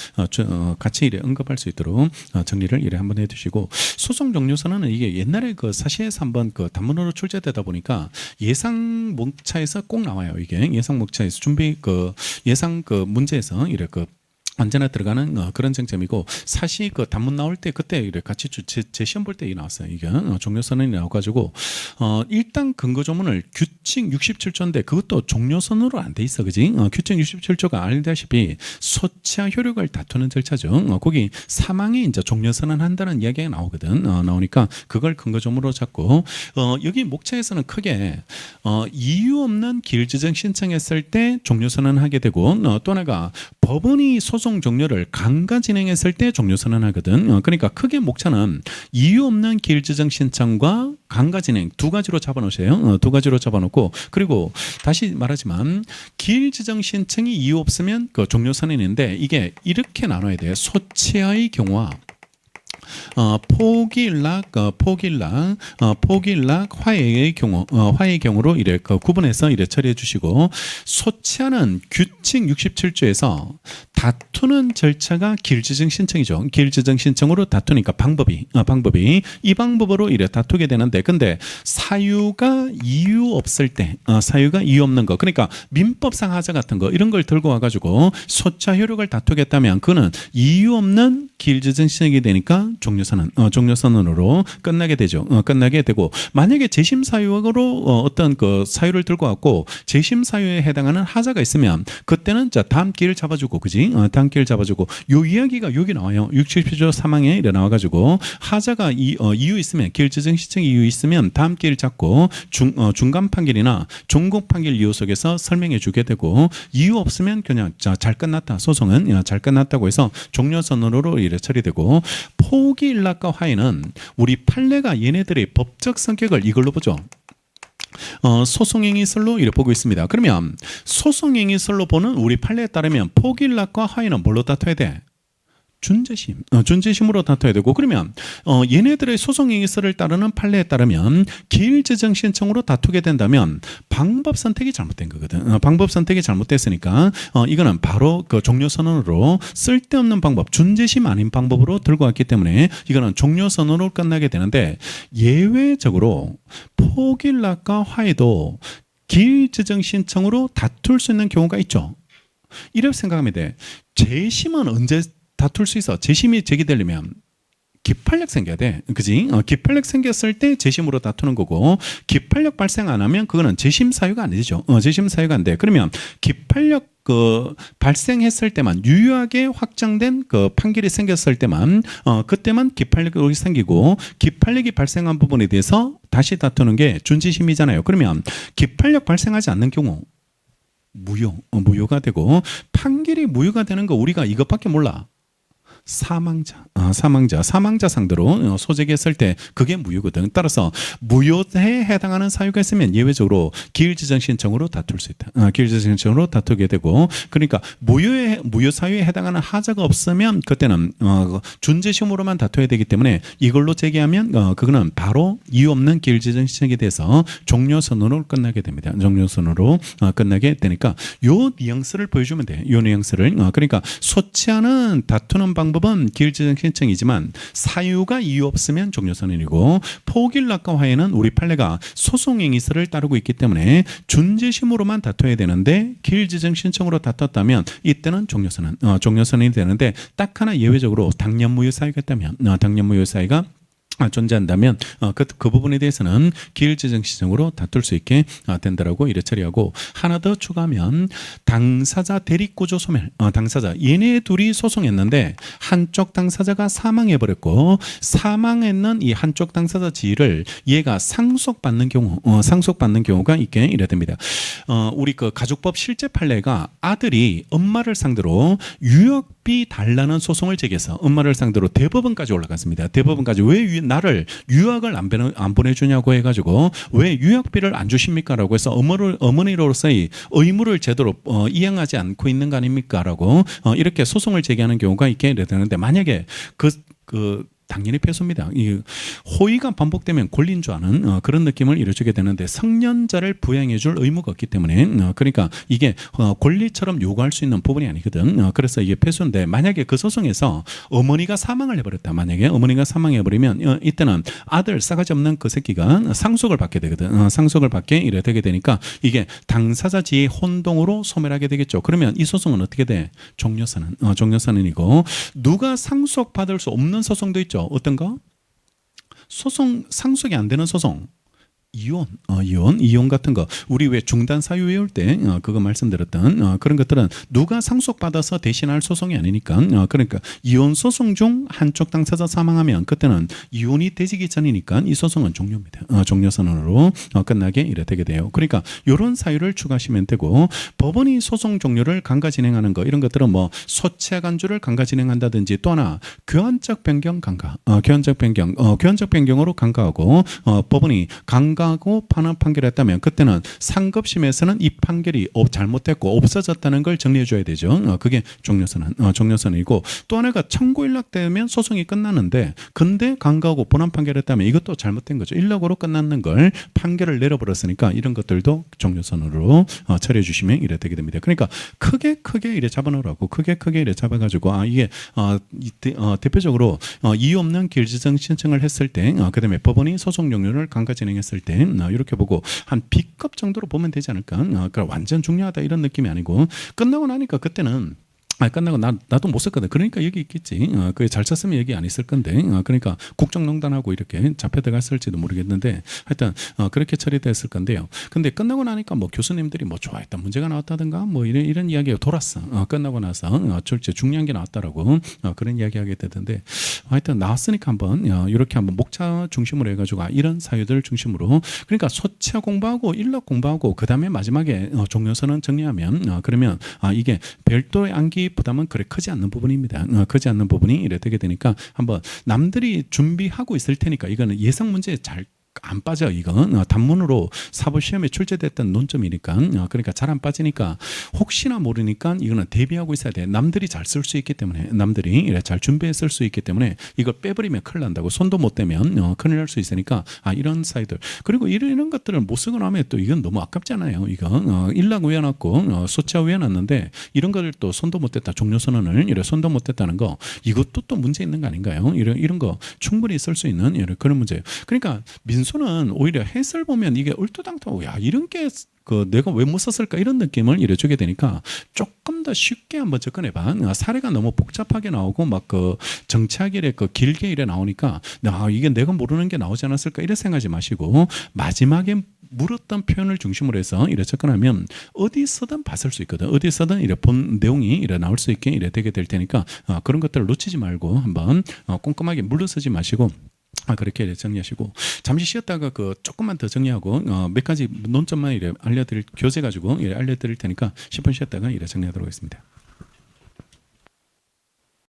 S1: 같이 이래 언급할 수 있도록 정리를 이래 한번 해두시고 소송 종료선언은 이게 옛날에 그 사시에서 한번 그 단문으로 출제되다 보니까 예상 목차에서 꼭 나와요. 이게 예상 목차에서 준비 예상 문제에서 이래 언제나 들어가는 그런 쟁점이고 사실 단문 나올 때 그때 이래 같이 제 시험 볼 때 나왔어요. 이게 종료선언이 나와가지고 일단 근거조문을 규칙 67조인데 그것도 종료선언으로 안 돼 있어, 그지? 규칙 67조가 알다시피 소치와 효력을 다투는 절차죠. 거기 사망이 이제 종료선언한다는 이야기가 나오거든. 나오니까 그걸 근거조문으로 잡고 여기 목차에서는 크게 이유 없는 기일지정 신청했을 때 종료선언하게 되고 또 하나가 법원이 소송 종료를 강가 진행했을 때 종료선언하거든. 그러니까 크게 목차는 이유 없는 기일지정 신청과 강가 진행 두 가지로 잡아놓으세요. 두 가지로 잡아놓고 그리고 다시 말하지만 기일지정 신청이 이유 없으면 그 종료선언인데 이게 이렇게 나눠야 돼요. 소치의 경우와 포기일락, 화해의 경우로 이래 구분해서 이래 처리해 주시고 소치하는 규칙 67조에서 다투는 절차가 기일지정 신청이죠. 기일지정 신청으로 다투니까 방법이 이 방법으로 이래 다투게 되는데 근데 사유가 이유 없을 때 사유가 이유 없는 거 그러니까 민법상 하자 같은 거 이런 걸 들고 와가지고 소치와 효력을 다투겠다면 그거는 이유 없는 기일지정 신청이 되니까 종료선언으로 끝나게 되죠. 끝나게 되고 만약에 재심 사유로 어떤 그 사유를 들고 왔고 재심 사유에 해당하는 하자가 있으면 그때는 자 다음 기회를 잡아주고 그지? 다음 기회를 잡아주고 요 이야기가 여기 나와요. 67조 3항에 이래 나와가지고 하자가 이유 있으면 기일지정 신청 이유 있으면 다음 기회를 잡고 중간 판결이나 종국 판결 이유 속에서 설명해 주게 되고 이유 없으면 그냥 잘 끝났다 소송은 잘 끝났다고 해서 종료선언으로 이래 처리되고 포기일락과 화해는 우리 판례가 얘네들의 법적 성격을 이걸로 보죠. 소송행위설로 이렇게 보고 있습니다. 그러면 소송행위설로 보는 우리 판례에 따르면 포기일락과 화해는 뭘로 다퉈야 돼? 준재심으로 다퉈야 되고 그러면 얘네들의 소송행위서를 따르는 판례에 따르면 기일지정 신청으로 다투게 된다면 방법 선택이 잘못된 거거든. 방법 선택이 잘못됐으니까 이거는 바로 그 종료선언으로 쓸데없는 방법, 준재심 아닌 방법으로 들고 왔기 때문에 이거는 종료선언으로 끝나게 되는데 예외적으로 포기일락과 화해도 기일지정 신청으로 다툴 수 있는 경우가 있죠. 이렇게 생각하면 돼. 재심은 언제 다툴 수 있어. 재심이 제기되려면 기판력 생겨야 돼. 그지? 기판력 생겼을 때 재심으로 다투는 거고, 기판력 발생 안 하면 그거는 재심 사유가 안 되죠. 재심 사유가 안 돼. 그러면 기판력 발생했을 때만, 유효하게 확정된 판결이 생겼을 때만, 그때만 기판력이 생기고, 기판력이 발생한 부분에 대해서 다시 다투는 게 준지심이잖아요. 그러면 기판력 발생하지 않는 경우 무효가 되고, 판결이 무효가 되는 거 우리가 이것밖에 몰라. 사망자 상대로 소재기했을 때 그게 무효거든. 따라서 무효에 해당하는 사유가 있으면 예외적으로 기일지정 신청으로 다툴 수 있다. 기일지정 신청으로 다투게 되고, 그러니까 무효 사유에 해당하는 하자가 없으면 그때는 준재심으로만 다투어야 되기 때문에 이걸로 제기하면 그거는 바로 이유 없는 기일지정 신청에 대해서 종료선언으로 끝나게 됩니다. 종료선언으로 끝나게 되니까 요 뉘앙스를 보여주면 돼. 요 뉘앙스를. 그러니까 소치하는 다투는 방법은 기일지정 신청이지만 사유가 이유 없으면 종료선언이고, 포기일락과 화해는 우리 판례가 소송행위서를 따르고 있기 때문에 준재심으로만 다퉈야 되는데, 기일지정 신청으로 다퉜다면 이때는 종료선언이 되는데, 딱 하나 예외적으로 당년 무효 사유가 있다면, 당년 무효 사유가 존재한다면 그 부분에 대해서는 기일지정 신청으로 다툴 수 있게 된다라고 이래 처리하고, 하나 더 추가하면 당사자 대립구조 소멸. 당사자 얘네 둘이 소송했는데 한쪽 당사자가 사망해버렸고, 사망했는 이 한쪽 당사자 지위를 얘가 상속받는 경우가 있게 이래 됩니다. 우리 가족법 실제 판례가 아들이 엄마를 상대로 유역비 달라는 소송을 제기해서 엄마를 상대로 대법원까지 올라갔습니다. 대법원까지 왜 나를 유학을 안 보내주냐고 해가지고 왜 유학비를 안 주십니까라고 해서 어머니로서의 의무를 제대로 이행하지 않고 있는 거 아닙니까라고 이렇게 소송을 제기하는 경우가 있게 되는데, 만약에 당연히 패소입니다. 이 호의가 반복되면 권리인 줄 아는 그런 느낌을 이뤄주게 되는데, 성년자를 부양해 줄 의무가 없기 때문에 그러니까 이게 권리처럼 요구할 수 있는 부분이 아니거든. 그래서 이게 패소인데, 만약에 그 소송에서 어머니가 사망을 해버렸다. 만약에 어머니가 사망해버리면 이때는 아들 싸가지 없는 그 새끼가 상속을 받게 되거든. 상속을 받게 이래 되게 되니까 이게 당사자지의 혼동으로 소멸하게 되겠죠. 그러면 이 소송은 어떻게 돼? 종료선언이고, 누가 상속받을 수 없는 소송도 있죠. 어떤 거? 상속이 안 되는 소송. 이혼 같은 거, 우리 왜 중단 사유 외울 때 그거 말씀드렸던 그런 것들은 누가 상속받아서 대신할 소송이 아니니까, 그러니까 이혼 소송 중 한쪽 당사자 사망하면 그때는 이혼이 되기 전이니까 이 소송은 종료입니다. 종료선언으로 끝나게 이래 되게 돼요. 그러니까 이런 사유를 추가하시면 되고, 법원이 소송 종료를 강가 진행하는 거, 이런 것들은 뭐 소치하 간주를 강가 진행한다든지, 또 하나 교환적 변경 강가, 교환적 변경으로 강가하고, 법원이 강가하고 판결했다면 그때는 상급심에서는 이 판결이 잘못됐고 없어졌다는 걸 정리해 줘야 되죠. 그게 종료선언이고, 또 하나가 청구 일락되면 소송이 끝나는데, 근데 강가하고 본안 판결했다면 이것도 잘못된 거죠. 일락으로 끝났는 걸 판결을 내려버렸으니까 이런 것들도 종료선언으로 처리해 주시면 이래 되게 됩니다. 그러니까 크게 이래 잡아놓으라고, 크게 이래 잡아가지고 이게 대표적으로 이유 없는 기일지정 신청을 했을 때, 그다음에 법원이 소송 종료를 강가 진행했을 때 이렇게 보고 한 B급 정도로 보면 되지 않을까. 그러니까 완전 중요하다 이런 느낌이 아니고, 끝나고 나니까 그때는 끝나고 나도 못 썼거든. 그러니까 여기 있겠지. 그게 잘 썼으면 여기 안 있을 건데. 그러니까 국정농단하고 이렇게 잡혀 들어갔을지도 모르겠는데, 하여튼 그렇게 처리됐을 건데요. 근데 끝나고 나니까 뭐 교수님들이 뭐 좋아했다, 문제가 나왔다든가 뭐 이런 이야기가 돌았어. 끝나고 나서 절제 중요한 게 나왔다라고 그런 이야기하게 되던데, 하여튼 나왔으니까 한번 이렇게 한번 목차 중심으로 해가지고 이런 사유들 중심으로, 그러니까 소치하 공부하고 일락 공부하고 그 다음에 마지막에 종료선언 정리하면 그러면 이게 별도의 암기 부담은 그래 크지 않는 부분입니다. 크지 않는 부분이 이래 되게 되니까, 한번 남들이 준비하고 있을 테니까 이거는 예상 문제에 잘 안 빠져. 이건 단문으로 사법시험에 출제됐던 논점이니까, 그러니까 잘 안 빠지니까 혹시나 모르니까 이거는 대비하고 있어야 돼. 남들이 잘 쓸 수 있기 때문에, 남들이 잘 준비해 쓸 수 있기 때문에 이걸 빼버리면 큰일 난다고. 손도 못 대면 큰일 날 수 있으니까 이런 사이들, 그리고 이런 것들을 못 쓰고 나면 또 이건 너무 아깝잖아요. 이거 일락 외워놨고 소치하 외워놨는데 이런 거를 또 손도 못 댔다, 종료선언을 이래 손도 못 댔다는 거, 이것도 또 문제 있는 거 아닌가요? 이런 거 충분히 쓸 수 있는 그런 문제예요. 그러니까 원수는 오히려 해설 보면 이게 얼토당토하고 야 이런 게 그 내가 왜 못 썼을까 이런 느낌을 이래 주게 되니까 조금 더 쉽게 한번 접근해봐. 사례가 너무 복잡하게 나오고 막 그 정치학이래 그 길게 이래 나오니까 이게 내가 모르는 게 나오지 않았을까 이래 생각하지 마시고 마지막에 물었던 표현을 중심으로 해서 이래 접근하면 어디서든 봤을 수 있거든. 어디서든 이래 본 내용이 이래 나올 수 있게 이래 되게 될 테니까 그런 것들을 놓치지 말고 한번 꼼꼼하게 물러서지 마시고 그렇게 정리하시고 잠시 쉬었다가 그 조금만 더 정리하고 몇 가지 논점만 이래 알려드릴 교재 가지고 이래 알려드릴 테니까 10분 쉬었다가 이래 정리하도록 하겠습니다.